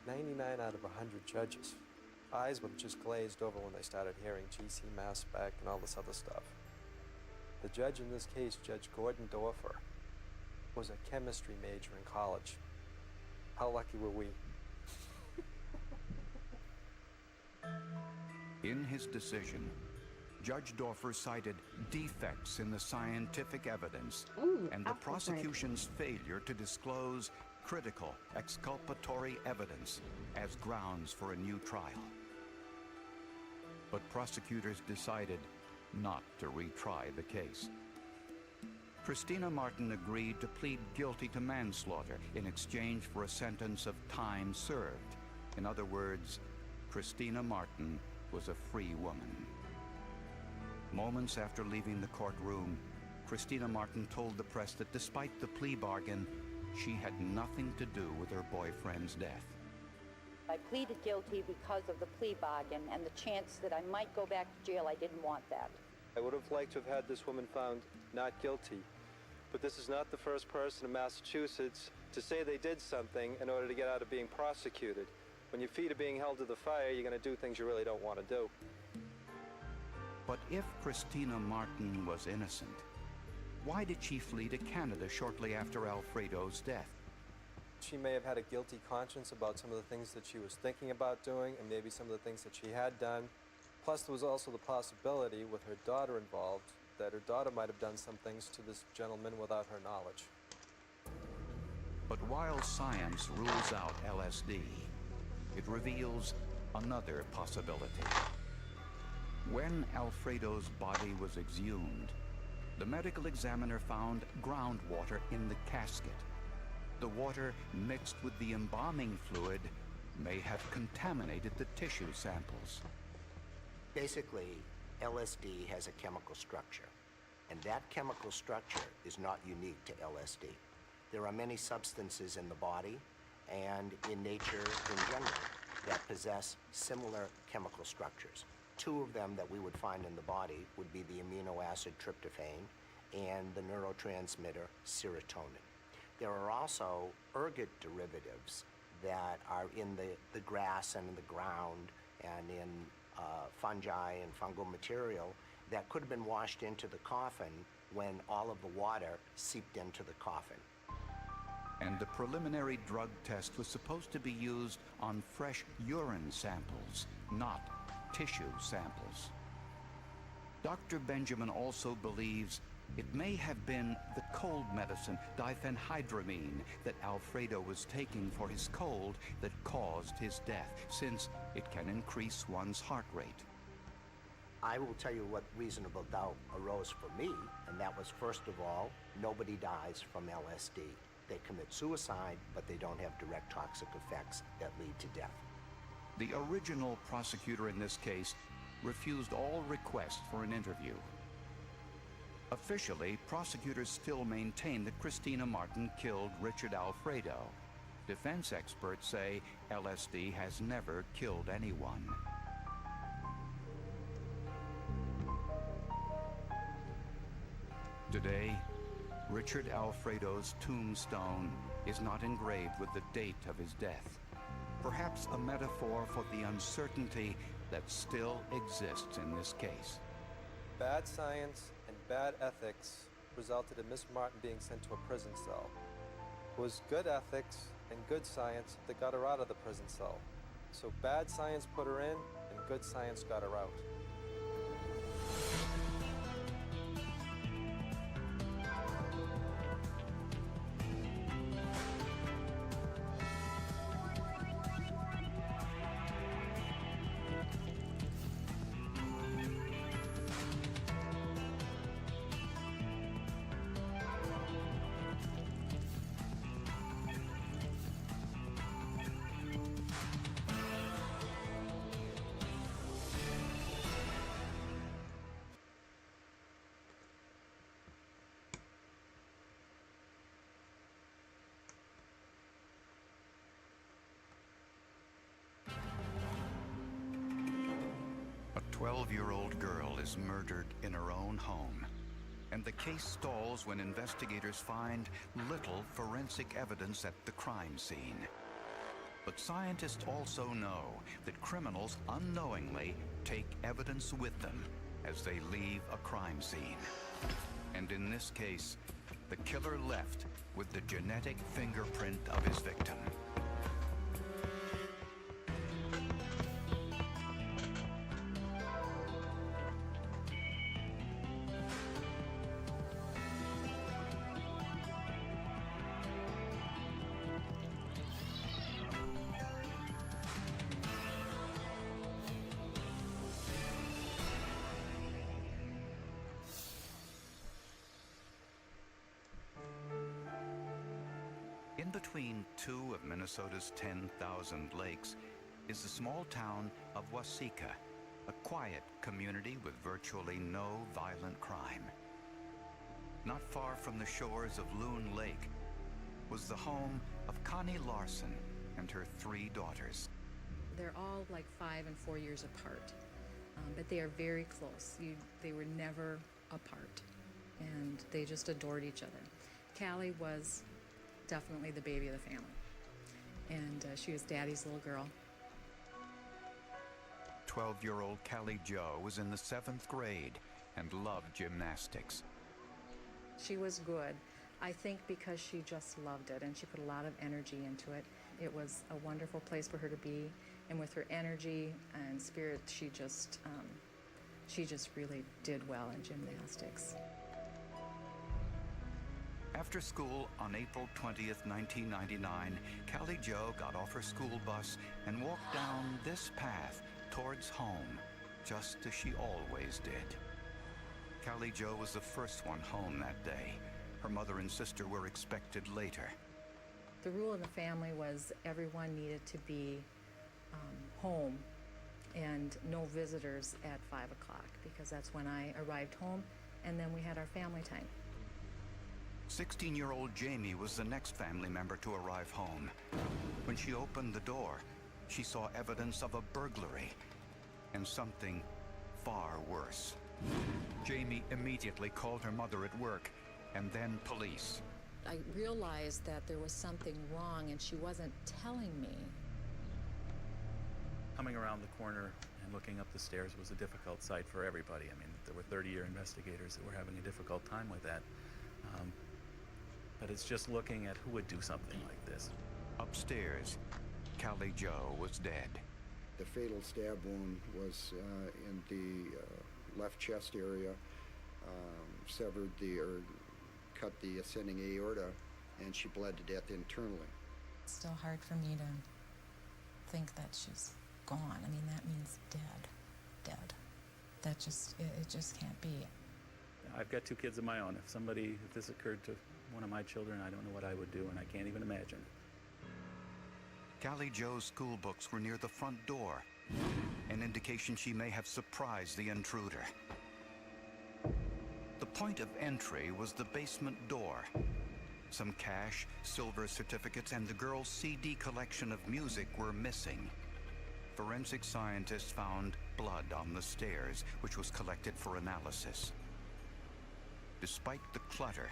99 out of 100 judges. Eyes would have just glazed over when they started hearing GC mass spec and all this other stuff. The judge in this case, Judge Gordon Dorfer, was a chemistry major in college. How lucky were we? In his decision, Judge Dorfer cited defects in the scientific evidence and the prosecution's failure to disclose critical exculpatory evidence as grounds for a new trial. But prosecutors decided not to retry the case. Christina Martin agreed to plead guilty to manslaughter in exchange for a sentence of time served. In other words, Christina Martin was a free woman. Moments after leaving the courtroom, Christina Martin told the press that despite the plea bargain, she had nothing to do with her boyfriend's death. I pleaded guilty because of the plea bargain and the chance that I might go back to jail. I didn't want that. I would have liked to have had this woman found not guilty, but this is not the first person in Massachusetts to say they did something in order to get out of being prosecuted. When your feet are being held to the fire, you're going to do things you really don't want to do. But if Christina Martin was innocent, why did she flee to Canada shortly after Alfredo's death? She may have had a guilty conscience about some of the things that she was thinking about doing and maybe some of the things that she had done. Plus, there was also the possibility, with her daughter involved, that her daughter might have done some things to this gentleman without her knowledge. But while science rules out LSD, it reveals another possibility. When Alfredo's body was exhumed, the medical examiner found groundwater in the casket. The water mixed with the embalming fluid may have contaminated the tissue samples. Basically, LSD has a chemical structure, and that chemical structure is not unique to LSD. There are many substances in the body and in nature in general that possess similar chemical structures. Two of them that we would find in the body would be the amino acid tryptophan and the neurotransmitter serotonin. There are also ergot derivatives that are in the grass and in the ground and in fungi and fungal material that could have been washed into the coffin when all of the water seeped into the coffin. And the preliminary drug test was supposed to be used on fresh urine samples, not tissue samples. Dr. Benjamin also believes it may have been the cold medicine, diphenhydramine, that Alfredo was taking for his cold that caused his death, since it can increase one's heart rate. I will tell you what reasonable doubt arose for me, and that was, first of all, nobody dies from LSD. They commit suicide, but they don't have direct toxic effects that lead to death. The original prosecutor in this case refused all requests for an interview. Officially, prosecutors still maintain that Christina Martin killed Richard Alfredo. Defense experts say LSD has never killed anyone. Today, Richard Alfredo's tombstone is not engraved with the date of his death. Perhaps a metaphor for the uncertainty that still exists in this case. Bad science and bad ethics resulted in Miss Martin being sent to a prison cell. It was good ethics and good science that got her out of the prison cell. So bad science put her in, and good science got her out. A 12-year-old girl is murdered in her own home, and the case stalls when investigators find little forensic evidence at the crime scene. But scientists also know that criminals unknowingly take evidence with them as they leave a crime scene. And in this case, the killer left with the genetic fingerprint of his victim. In between two of Minnesota's 10,000 lakes is the small town of Waseca, a quiet community with virtually no violent crime. Not far from the shores of Loon Lake was the home of Connie Larson and her 3 daughters. They're all like 5 and 4 years apart. but they are very close. They were never apart, and they just adored each other. Callie was definitely the baby of the family, and she was Daddy's little girl. 12-year-old Callie Jo was in the 7th grade and loved gymnastics. She was good, I think, because she just loved it, and she put a lot of energy into it. It was a wonderful place for her to be, and with her energy and spirit, she just really did well in gymnastics. After school on April 20th, 1999, Callie Jo got off her school bus and walked down this path towards home, just as she always did. Callie Jo was the first one home that day. Her mother and sister were expected later. The rule in the family was everyone needed to be home and no visitors at 5 o'clock, because that's when I arrived home, and then we had our family time. 16-year-old Jamie was the next family member to arrive home. When she opened the door, she saw evidence of a burglary and something far worse. Jamie immediately called her mother at work and then police. I realized that there was something wrong and she wasn't telling me. Coming around the corner and looking up the stairs was a difficult sight for everybody. I mean, there were 30-year investigators that were having a difficult time with that. But it's just looking at who would do something like this. Upstairs, Callie Jo was dead. The fatal stab wound was in the left chest area, cut the ascending aorta, and she bled to death internally. It's still hard for me to think that she's gone. I mean, that means dead. That just, it just can't be. I've got 2 kids of my own. If this occurred to one of my children, I don't know what I would do, and I can't even imagine. Callie Jo's school books were near the front door, an indication she may have surprised the intruder. The point of entry was the basement door. Some cash, silver certificates, and the girl's CD collection of music were missing. Forensic scientists found blood on the stairs, which was collected for analysis. Despite the clutter,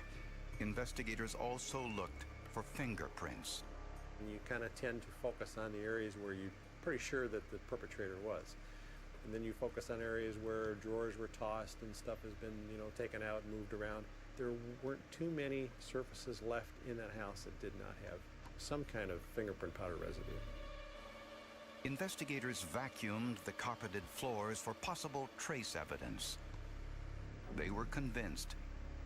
investigators also looked for fingerprints. You kind of tend to focus on the areas where you're pretty sure that the perpetrator was. And then you focus on areas where drawers were tossed and stuff has been, taken out and moved around. There weren't too many surfaces left in that house that did not have some kind of fingerprint powder residue. Investigators vacuumed the carpeted floors for possible trace evidence. They were convinced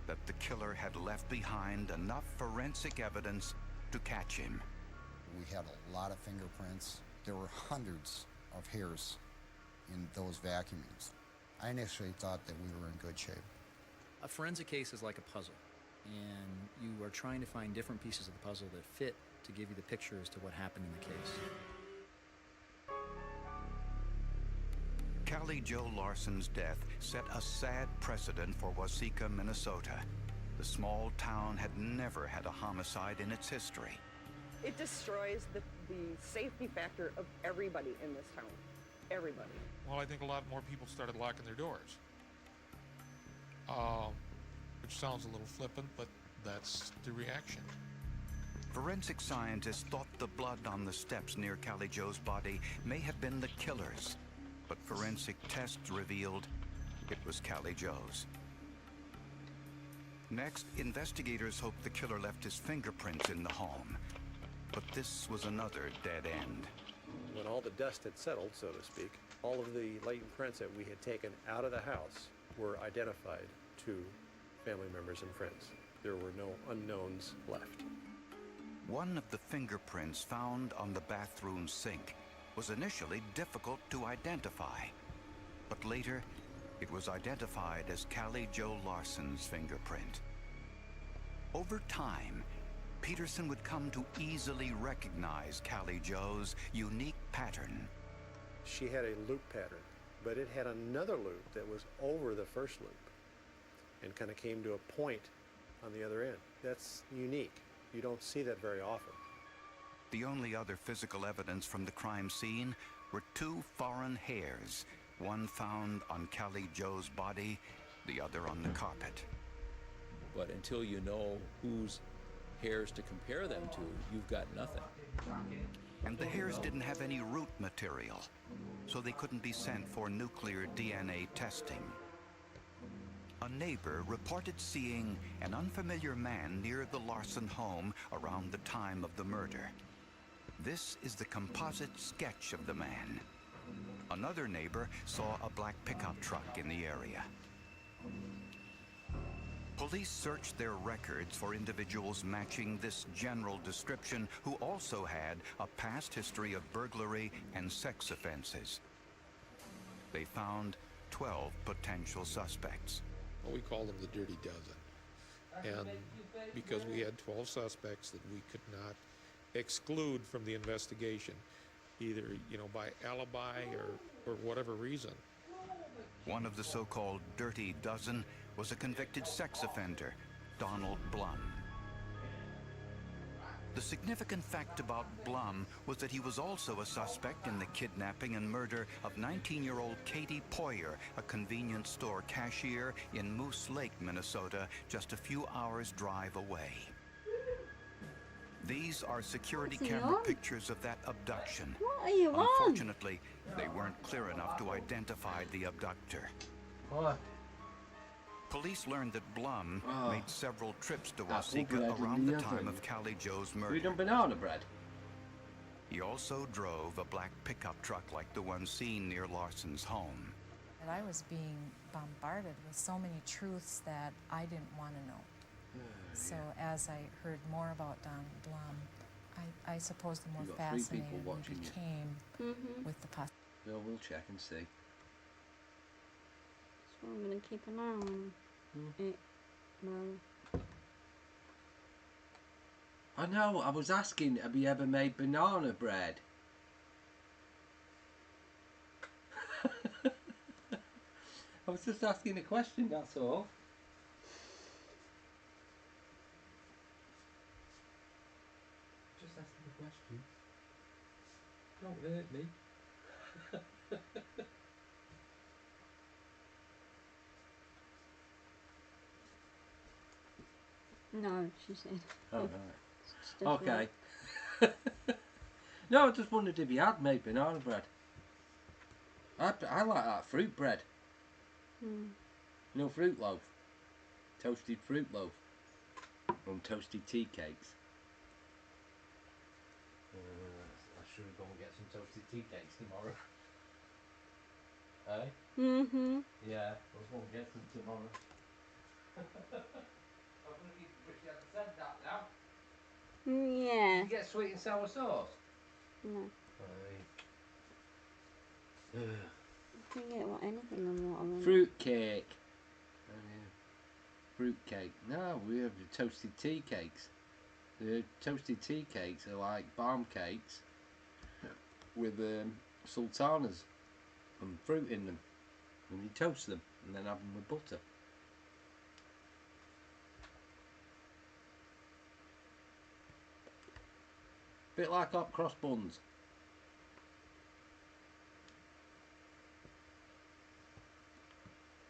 that the killer had left behind enough forensic evidence to catch him. We had a lot of fingerprints. There were hundreds of hairs in those vacuumings. I initially thought that we were in good shape. A forensic case is like a puzzle, and you are trying to find different pieces of the puzzle that fit to give you the picture as to what happened in the case. Callie Jo Larson's death set a sad precedent for Waseca, Minnesota. The small town had never had a homicide in its history. It destroys the safety factor of everybody in this town. Everybody. Well, I think a lot more people started locking their doors. Which sounds a little flippant, but that's the reaction. Forensic scientists thought the blood on the steps near Callie Jo's body may have been the killer's, but forensic tests revealed it was Callie Jo's. Next, investigators hoped the killer left his fingerprints in the home, but this was another dead end. When all the dust had settled, so to speak, all of the latent prints that we had taken out of the house were identified to family members and friends. There were no unknowns left. One of the fingerprints found on the bathroom sink was initially difficult to identify, but later it was identified as Callie Jo Larson's fingerprint. Over time, Peterson would come to easily recognize Callie Jo's unique pattern. She had a loop pattern, but it had another loop that was over the first loop and kind of came to a point on the other end. That's unique. You don't see that very often. The only other physical evidence from the crime scene were 2 foreign hairs one found on Callie Joe's body, the other on the carpet. But until you know whose hairs to compare them to, you've got nothing. And the hairs didn't have any root material, so they couldn't be sent for nuclear DNA testing. A neighbor reported seeing an unfamiliar man near the Larson home around the time of the murder. This is the composite sketch of the man. Another neighbor saw a black pickup truck in the area. Police searched their records for individuals matching this general description who also had a past history of burglary and sex offenses. They found 12 potential suspects. Well, we called them the Dirty Dozen. And because we had 12 suspects that we could not exclude from the investigation, either, by alibi or whatever reason. One of the so-called Dirty Dozen was a convicted sex offender, Donald Blum. The significant fact about Blum was that he was also a suspect in the kidnapping and murder of 19-year-old Katie Poyer, a convenience store cashier in Moose Lake, Minnesota, just a few hours' drive away. These are security camera pictures of that abduction. What are you on? Unfortunately, they weren't clear enough to identify the abductor. What? Police learned that Blum made several trips to Apple Waseca bread around in the the time oven. of Callie Joe's Have murder. you done banana bread? He also drove a black pickup truck like the one seen near Larson's home. And I was being bombarded with so many truths that I didn't want to know. So as I heard more about Donald Blum, I suppose the more You've got 3 people fascinated we watching you. became with the possibility. Well, we'll check and see. So I'm going to keep an eye on it. Well, I know, I was asking, have you ever made banana bread? I was just asking a question, that's all. Just asking a question. Don't hurt me. no, she said. Oh, right. It's just Okay. No, I just wondered if you had made banana bread. I like that fruit bread. Mm. You know, fruit loaf. Toasted fruit loaf. And toasted tea cakes. I should go and get some toasted tea cakes tomorrow. Eh? Mm-hmm. Yeah, I'll go and get some tomorrow. I wish you hadn't said that now. Yeah. Did you get sweet and sour sauce? No. Aye. You can get anything on what I want. Fruit cake. Oh, yeah. Fruit cake. No, we have the toasted tea cakes. The toasted tea cakes are like barm cakes with sultanas and fruit in them. And you toast them and then have them with butter. Bit like hot cross buns.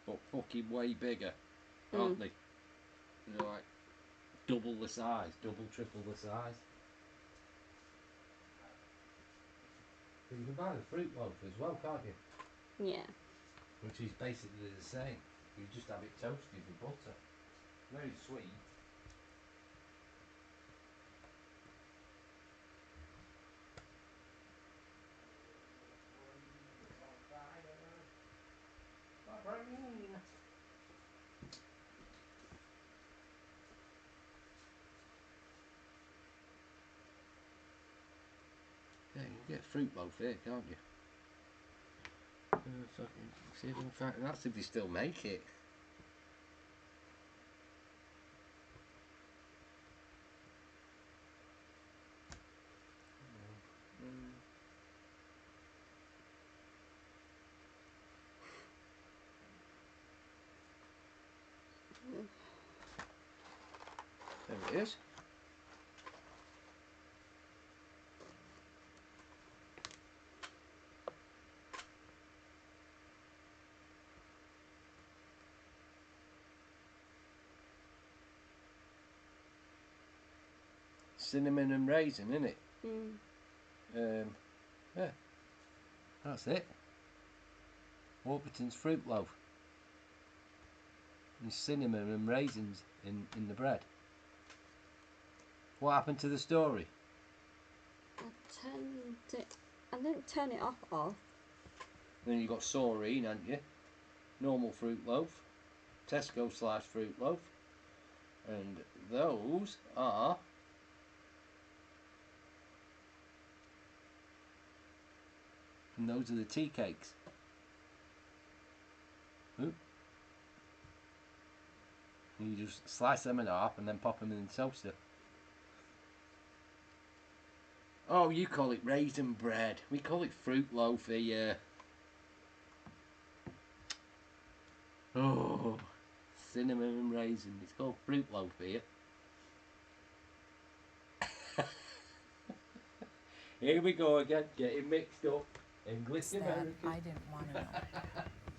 But fucking way bigger, aren't they? They're like double the size, double, triple the size. You can buy the fruit loaf as well, can't you? Yeah. Which is basically the same. You just have it toasted with butter. Very sweet. Yeah, you can get fruit loaf here, can't you? Fucking see if I can find. That's if they still make it. There it is. cinnamon and raisin, isn't it? Mm. Yeah, that's it. Warburton's fruit loaf. There's cinnamon and raisins in the bread. What happened to the story? I didn't turn it off. Then you got saurine, haven't you? Normal fruit loaf, Tesco sliced fruit loaf, and those are the tea cakes. Ooh. You just slice them in half and then pop them in the toaster. Oh, you call it raisin bread. We call it fruit loaf here. Oh, cinnamon and raisin. It's called fruit loaf here. Here we go again, getting mixed up. English that American. I didn't want to know.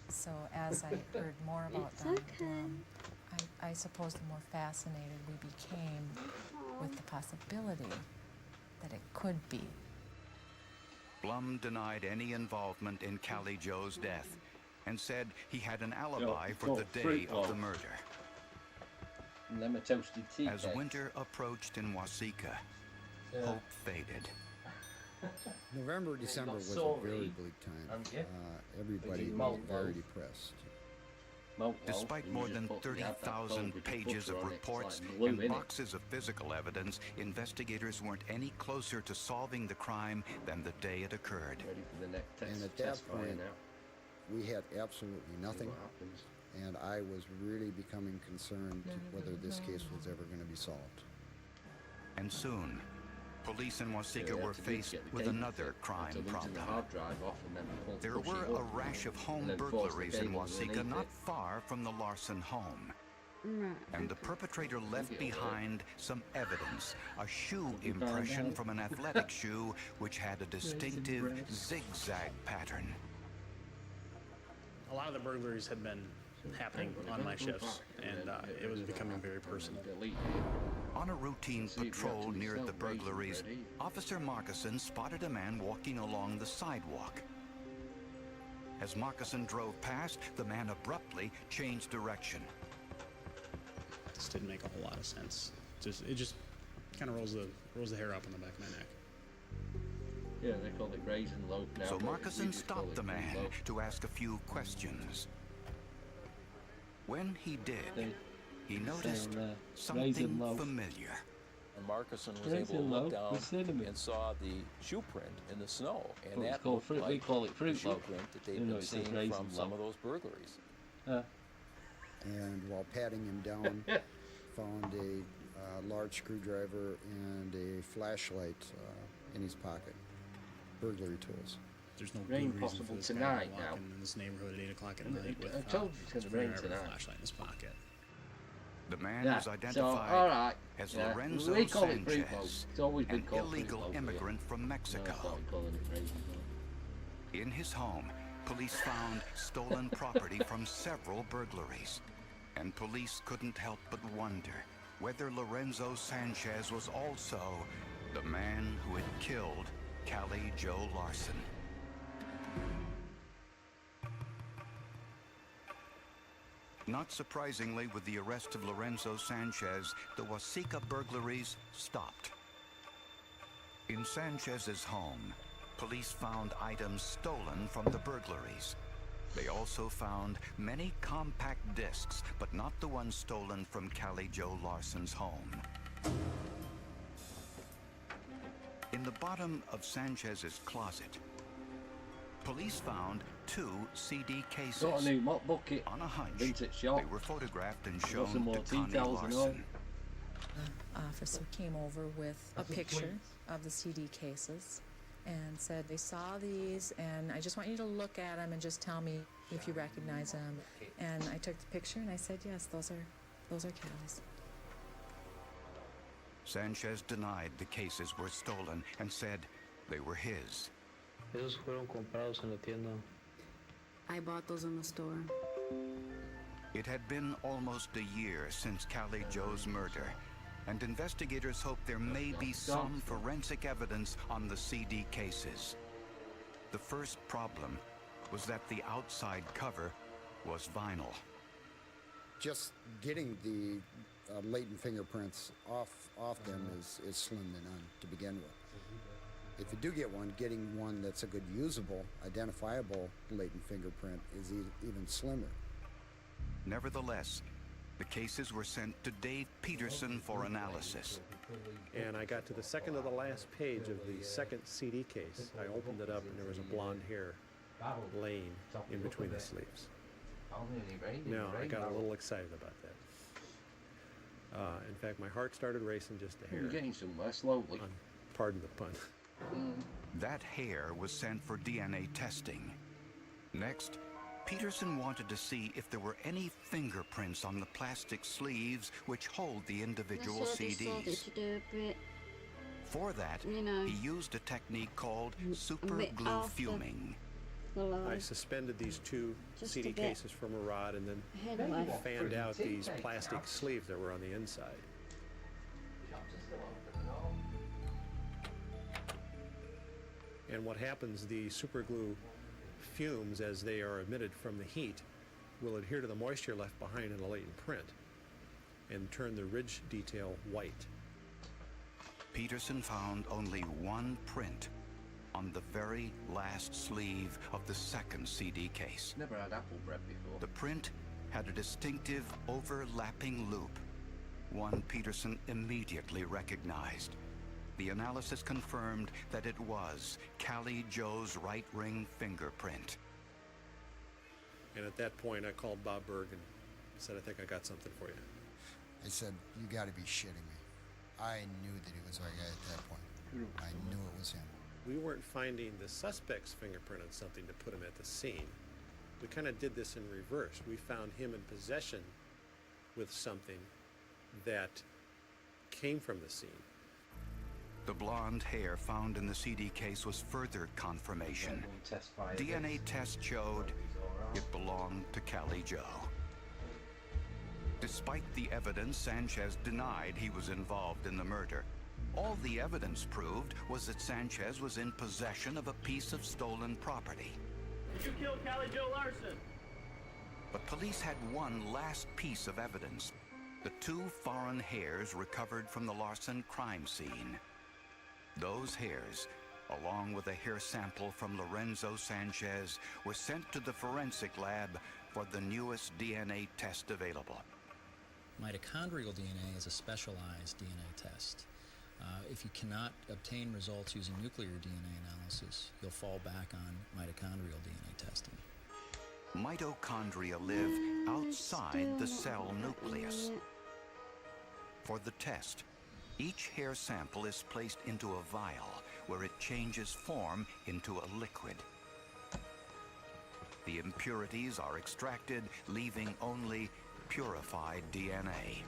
So as I heard more about It's them, okay. I suppose the more fascinated we became with the possibility that it could be. Blum denied any involvement in Callie Joe's death and said he had an alibi for the day of the murder. And then a toasted tea As cake. winter approached in Waseca, hope faded. November, December was a sorry, very bleak time. haven't you? Everybody Which is was malt very loaf. depressed. Despite more than 30,000 pages of reports and boxes of physical evidence, investigators weren't any closer to solving the crime than the day it occurred. Ready for the next test. And at test that point, now. we had absolutely nothing, What happens? and I was really becoming concerned whether this case was ever going to be solved. And soon, police in Waseca Yeah, were to faced get the with cable another to crime loosen problem. the hard drive off and then There push were it a up rash of home and then force the burglaries in cable Waseca underneath not it. far from the Larson home. Right. And the perpetrator left Get away. behind some evidence, a shoe you find impression out? from an athletic shoe which had a distinctive bread. zigzag pattern. A lot of the burglaries had been happening on my shifts, and it was becoming very personal. On a routine patrol near the burglaries, Officer Markison spotted a man walking along the sidewalk. As Markison drove past, the man abruptly changed direction. This didn't make a whole lot of sense. It just kind of rolls the hair up on the back of my neck. Yeah, they call it raisin loaf now. So but we Markison just call stopped it the fruit man loaf. to ask a few questions. When he did, he noticed raisin something loaf. familiar. And Markison was Raisin able to loaf look down with cinnamon. and saw the shoe print in the snow, and Well, it's that called looked fruit- we like call it fruit the shoe loaf. print that they'd You know, been it says seeing raisin from some loaf. of those burglaries. And while patting him down, found a large screwdriver and a flashlight in his pocket. Burglary tools. There's no Rain good reason for possible this guy tonight to walk now. in this neighborhood at 8 o'clock at I night with told you it's gonna rain screwdriver and a tonight. flashlight in his pocket. The man Yeah, was so, identified all right, as yeah. Lorenzo We call it fruit loaf. Sanchez, It's always been an called fruit illegal loaf here. immigrant from No, I Mexico. started calling it raisin loaf. In his home, police found stolen property from several burglaries. And police couldn't help but wonder whether Lorenzo Sanchez was also the man who had killed Callie Joe Larson. Not surprisingly, with the arrest of Lorenzo Sanchez, the Waseca burglaries stopped. In Sanchez's home, police found items stolen from the burglaries. They also found many compact discs, but not the ones stolen from Callie Joe Larson's home. In the bottom of Sanchez's closet, police found 2 CD cases. Got a new mop bucket. On a hunch, Vintage shop. they were photographed and Got shown some more to tea Connie towels and all. Larson. Officer came over with a picture of the CD cases and said they saw these, and I just want you to look at them and just tell me if you recognize them. And I took the picture and I said, yes, those are Callie's. Sanchez denied the cases were stolen and said they were his. Esos fueron comprados en la tienda. I bought those in the store. It had been almost a year since Callie Joe's murder, and investigators hope there may be some forensic evidence on the CD cases. The first problem was that the outside cover was vinyl. Just getting the latent fingerprints off them is slim to none to begin with. If you do get one, getting one that's a good usable, identifiable latent fingerprint is even slimmer. Nevertheless, the cases were sent to Dave Peterson for analysis. And I got to the second to the last page of the second CD case. I opened it up and there was a blonde hair laying in between the sleeves. Now, I got a little excited about that. In fact, my heart started racing just a hair. You're getting somewhere slowly. Pardon the pun. That hair was sent for DNA testing. Next, Peterson wanted to see if there were any fingerprints on the plastic sleeves which hold the individual CDs. For that, he used a technique called super glue fuming. I suspended these two CD cases from a rod and then fanned out these plastic sleeves that were on the inside. And what happens, the super glue fumes, as they are emitted from the heat, will adhere to the moisture left behind in a latent print and turn the ridge detail white. Peterson found only one print on the very last sleeve of the second CD case. Never had apple bread before. The print had a distinctive overlapping loop, one Peterson immediately recognized. The analysis confirmed that it was Callie Joe's right ring fingerprint. And at that point, I called Bob Berg and said, I think I got something for you. I said, you gotta be shitting me. I knew that he was our guy at that point. I knew it was him. We weren't finding the suspect's fingerprint on something to put him at the scene. We kind of did this in reverse. We found him in possession with something that came from the scene. The blonde hair found in the CD case was further confirmation. DNA test showed it belonged to Callie Joe. Despite the evidence, Sanchez denied he was involved in the murder. All the evidence proved was that Sanchez was in possession of a piece of stolen property. Did you kill Callie Joe Larson? But police had one last piece of evidence: the two foreign hairs recovered from the Larson crime scene. Those hairs, along with a hair sample from Lorenzo Sanchez, were sent to the forensic lab for the newest DNA test available. Mitochondrial DNA is a specialized DNA test. If you cannot obtain results using nuclear DNA analysis, you'll fall back on mitochondrial DNA testing. Mitochondria live outside the cell nucleus. For the test, each hair sample is placed into a vial where it changes form into a liquid. The impurities are extracted, leaving only purified DNA.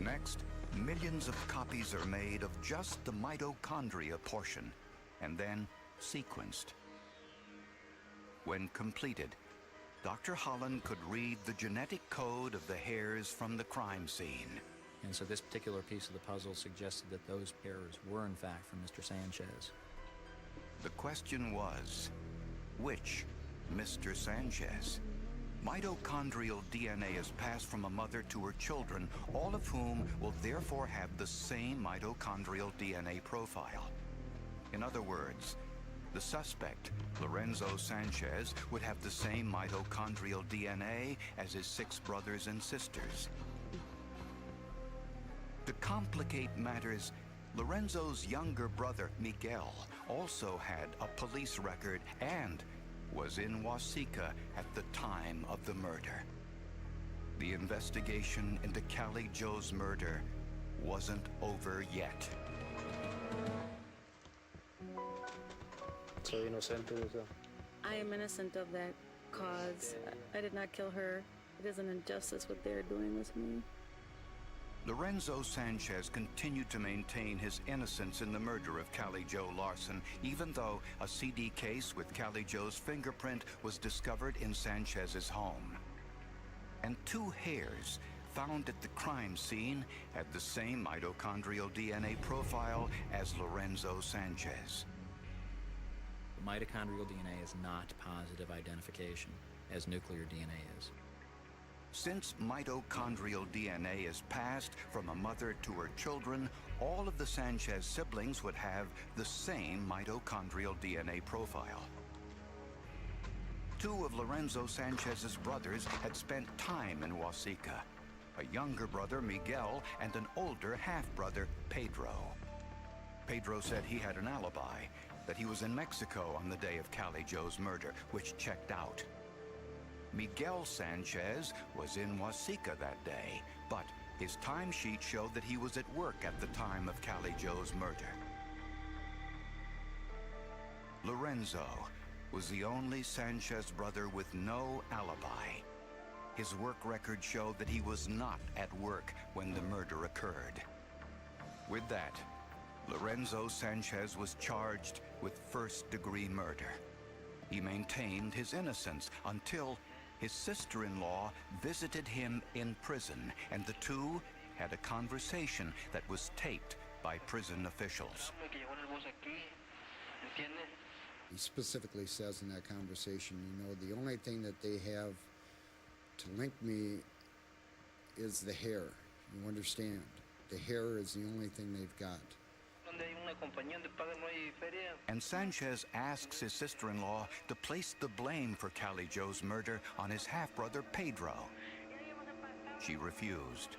Next, millions of copies are made of just the mitochondria portion and then sequenced. When completed, Dr. Holland could read the genetic code of the hairs from the crime scene. And so this particular piece of the puzzle suggested that those hairs were in fact from Mr. Sanchez. The question was, which Mr. Sanchez? Mitochondrial DNA is passed from a mother to her children, all of whom will therefore have the same mitochondrial DNA profile. In other words, the suspect, Lorenzo Sanchez, would have the same mitochondrial DNA as his 6 brothers and sisters. To complicate matters, Lorenzo's younger brother, Miguel, also had a police record and was in Waseca at the time of the murder. The investigation into Callie Joe's murder wasn't over yet. Soy inocente de eso. I am innocent of that cause. I did not kill her. It is an injustice what they're doing with me. Lorenzo Sanchez continued to maintain his innocence in the murder of Callie Joe Larson, even though a CD case with Callie Joe's fingerprint was discovered in Sanchez's home. And 2 hairs found at the crime scene had the same mitochondrial DNA profile as Lorenzo Sanchez. Mitochondrial DNA is not positive identification, as nuclear DNA is. Since mitochondrial DNA is passed from a mother to her children, all of the Sanchez siblings would have the same mitochondrial DNA profile. Two of Lorenzo Sanchez's brothers had spent time in Huasica, a younger brother, Miguel, and an older half-brother, Pedro. Pedro said he had an alibi, that he was in Mexico on the day of Cali Joe's murder, which checked out. Miguel Sanchez was in Huasica that day, but his timesheet showed that he was at work at the time of Cali Joe's murder. Lorenzo was the only Sanchez brother with no alibi. His work record showed that he was not at work when the murder occurred. With that, Lorenzo Sanchez was charged with first-degree murder. He maintained his innocence until his sister-in-law visited him in prison, and the two had a conversation that was taped by prison officials. He specifically says in that conversation, you know, the only thing that they have to link me is the hair. You understand? The hair is the only thing they've got. And Sanchez asks his sister-in-law to place the blame for Cali Joe's murder on his half-brother Pedro. She refused.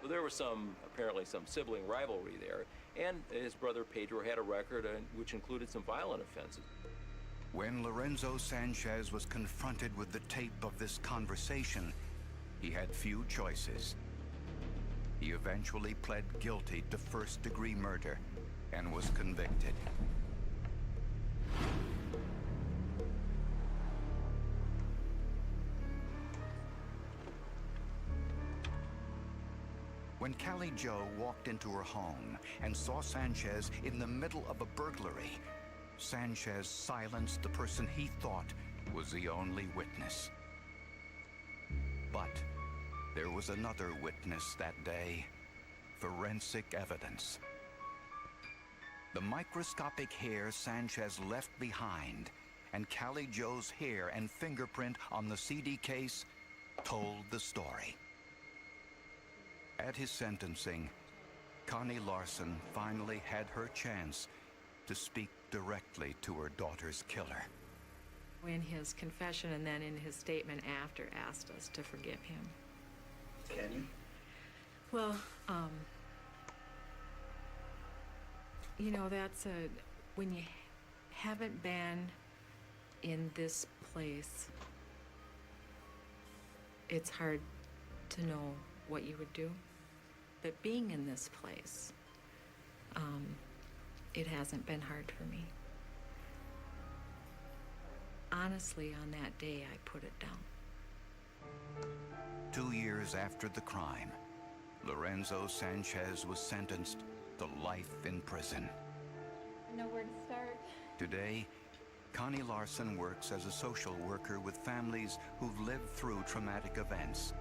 Well, there was apparently some sibling rivalry there, and his brother Pedro had a record which included some violent offenses. When Lorenzo Sanchez was confronted with the tape of this conversation, he had few choices. He eventually pled guilty to first-degree murder and was convicted. When Cali Joe walked into her home and saw Sanchez in the middle of a burglary, Sanchez silenced the person he thought was the only witness. But there was another witness that day, forensic evidence. The microscopic hair Sanchez left behind and Cali Joe's hair and fingerprint on the CD case told the story. At his sentencing, Connie Larson finally had her chance to speak directly to her daughter's killer. In his confession and then in his statement after, asked us to forgive him. Can you? Well, you know, when you haven't been in this place, it's hard to know what you would do. But being in this place, it hasn't been hard for me. Honestly, on that day, I put it down. 2 years after the crime, Lorenzo Sanchez was sentenced to life in prison. I know where to start. Today, Connie Larson works as a social worker with families who've lived through traumatic events.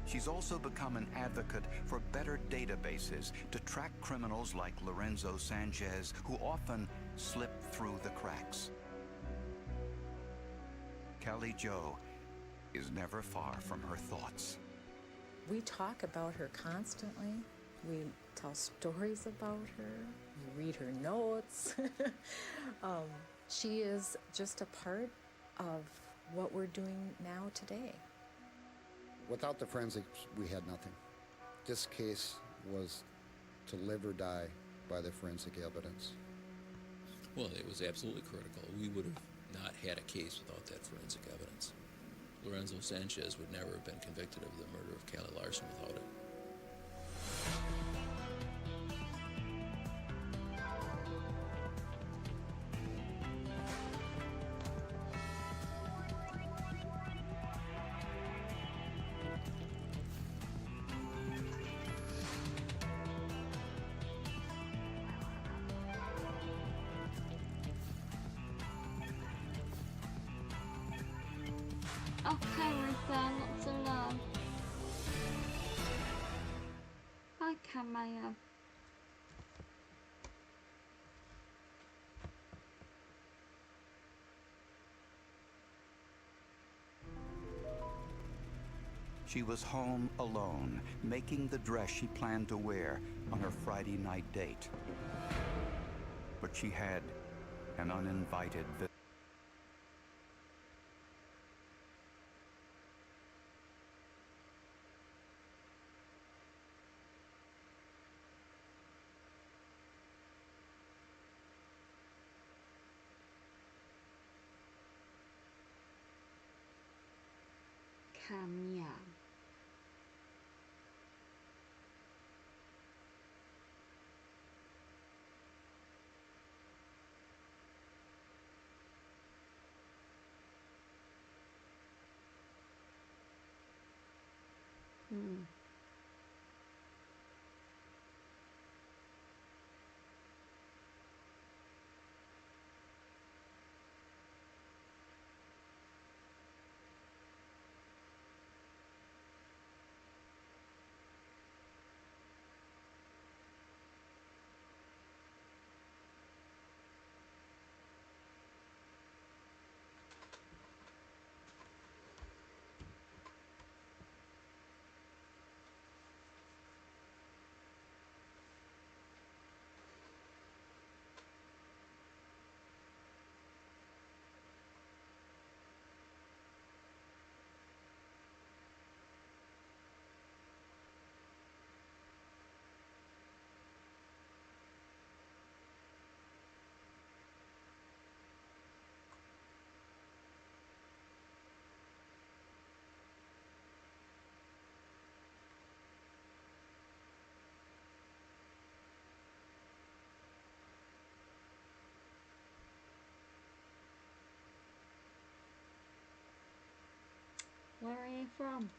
She's also become an advocate for better databases to track criminals like Lorenzo Sanchez, who often slip through the cracks. Cali Joe is never far from her thoughts. We talk about her constantly. We tell stories about her. We read her notes. She is just a part of what we're doing now today. Without the forensics, we had nothing. This case was to live or die by the forensic evidence. Well, it was absolutely critical. We would have not had a case without that forensic evidence. Lorenzo Sanchez would never have been convicted of the murder of Cali Larson without it. Okay, Martha, lots of love. Cameo. She was home alone, making the dress she planned to wear on her Friday night date. But she had an uninvited visitor. Cameo. Hmm. Where are you from?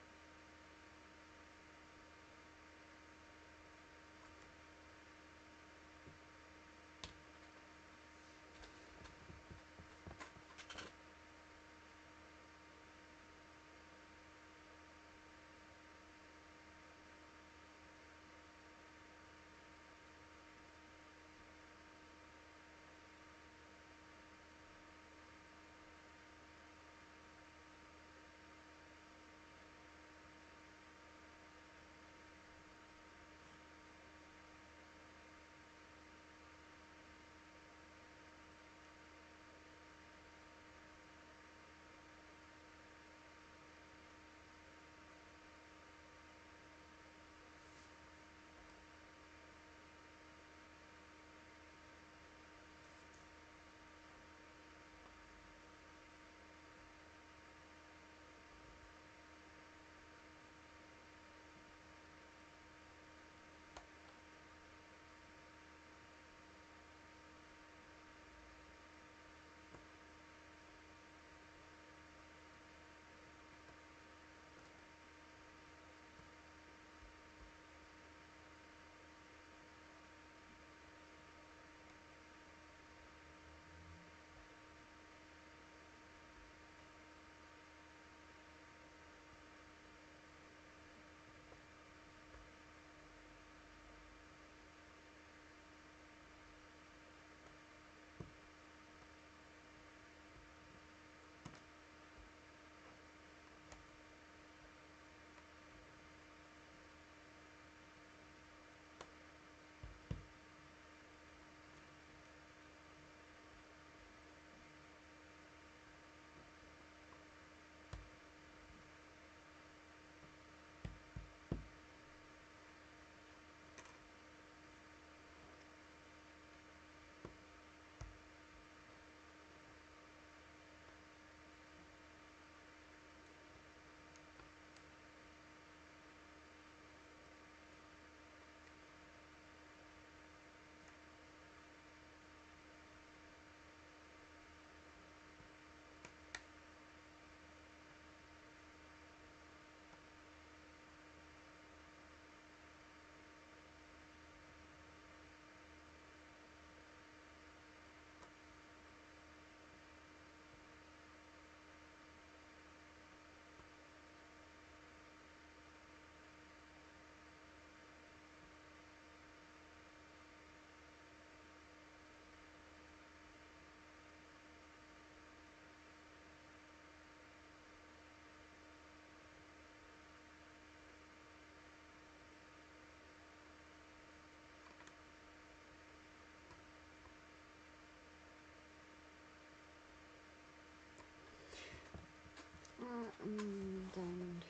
And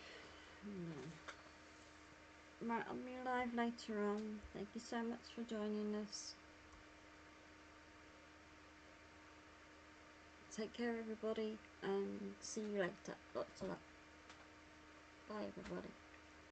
right, I'll be live later on. Thank you so much for joining us. Take care, everybody, and see you later. Lots of love. Bye, everybody.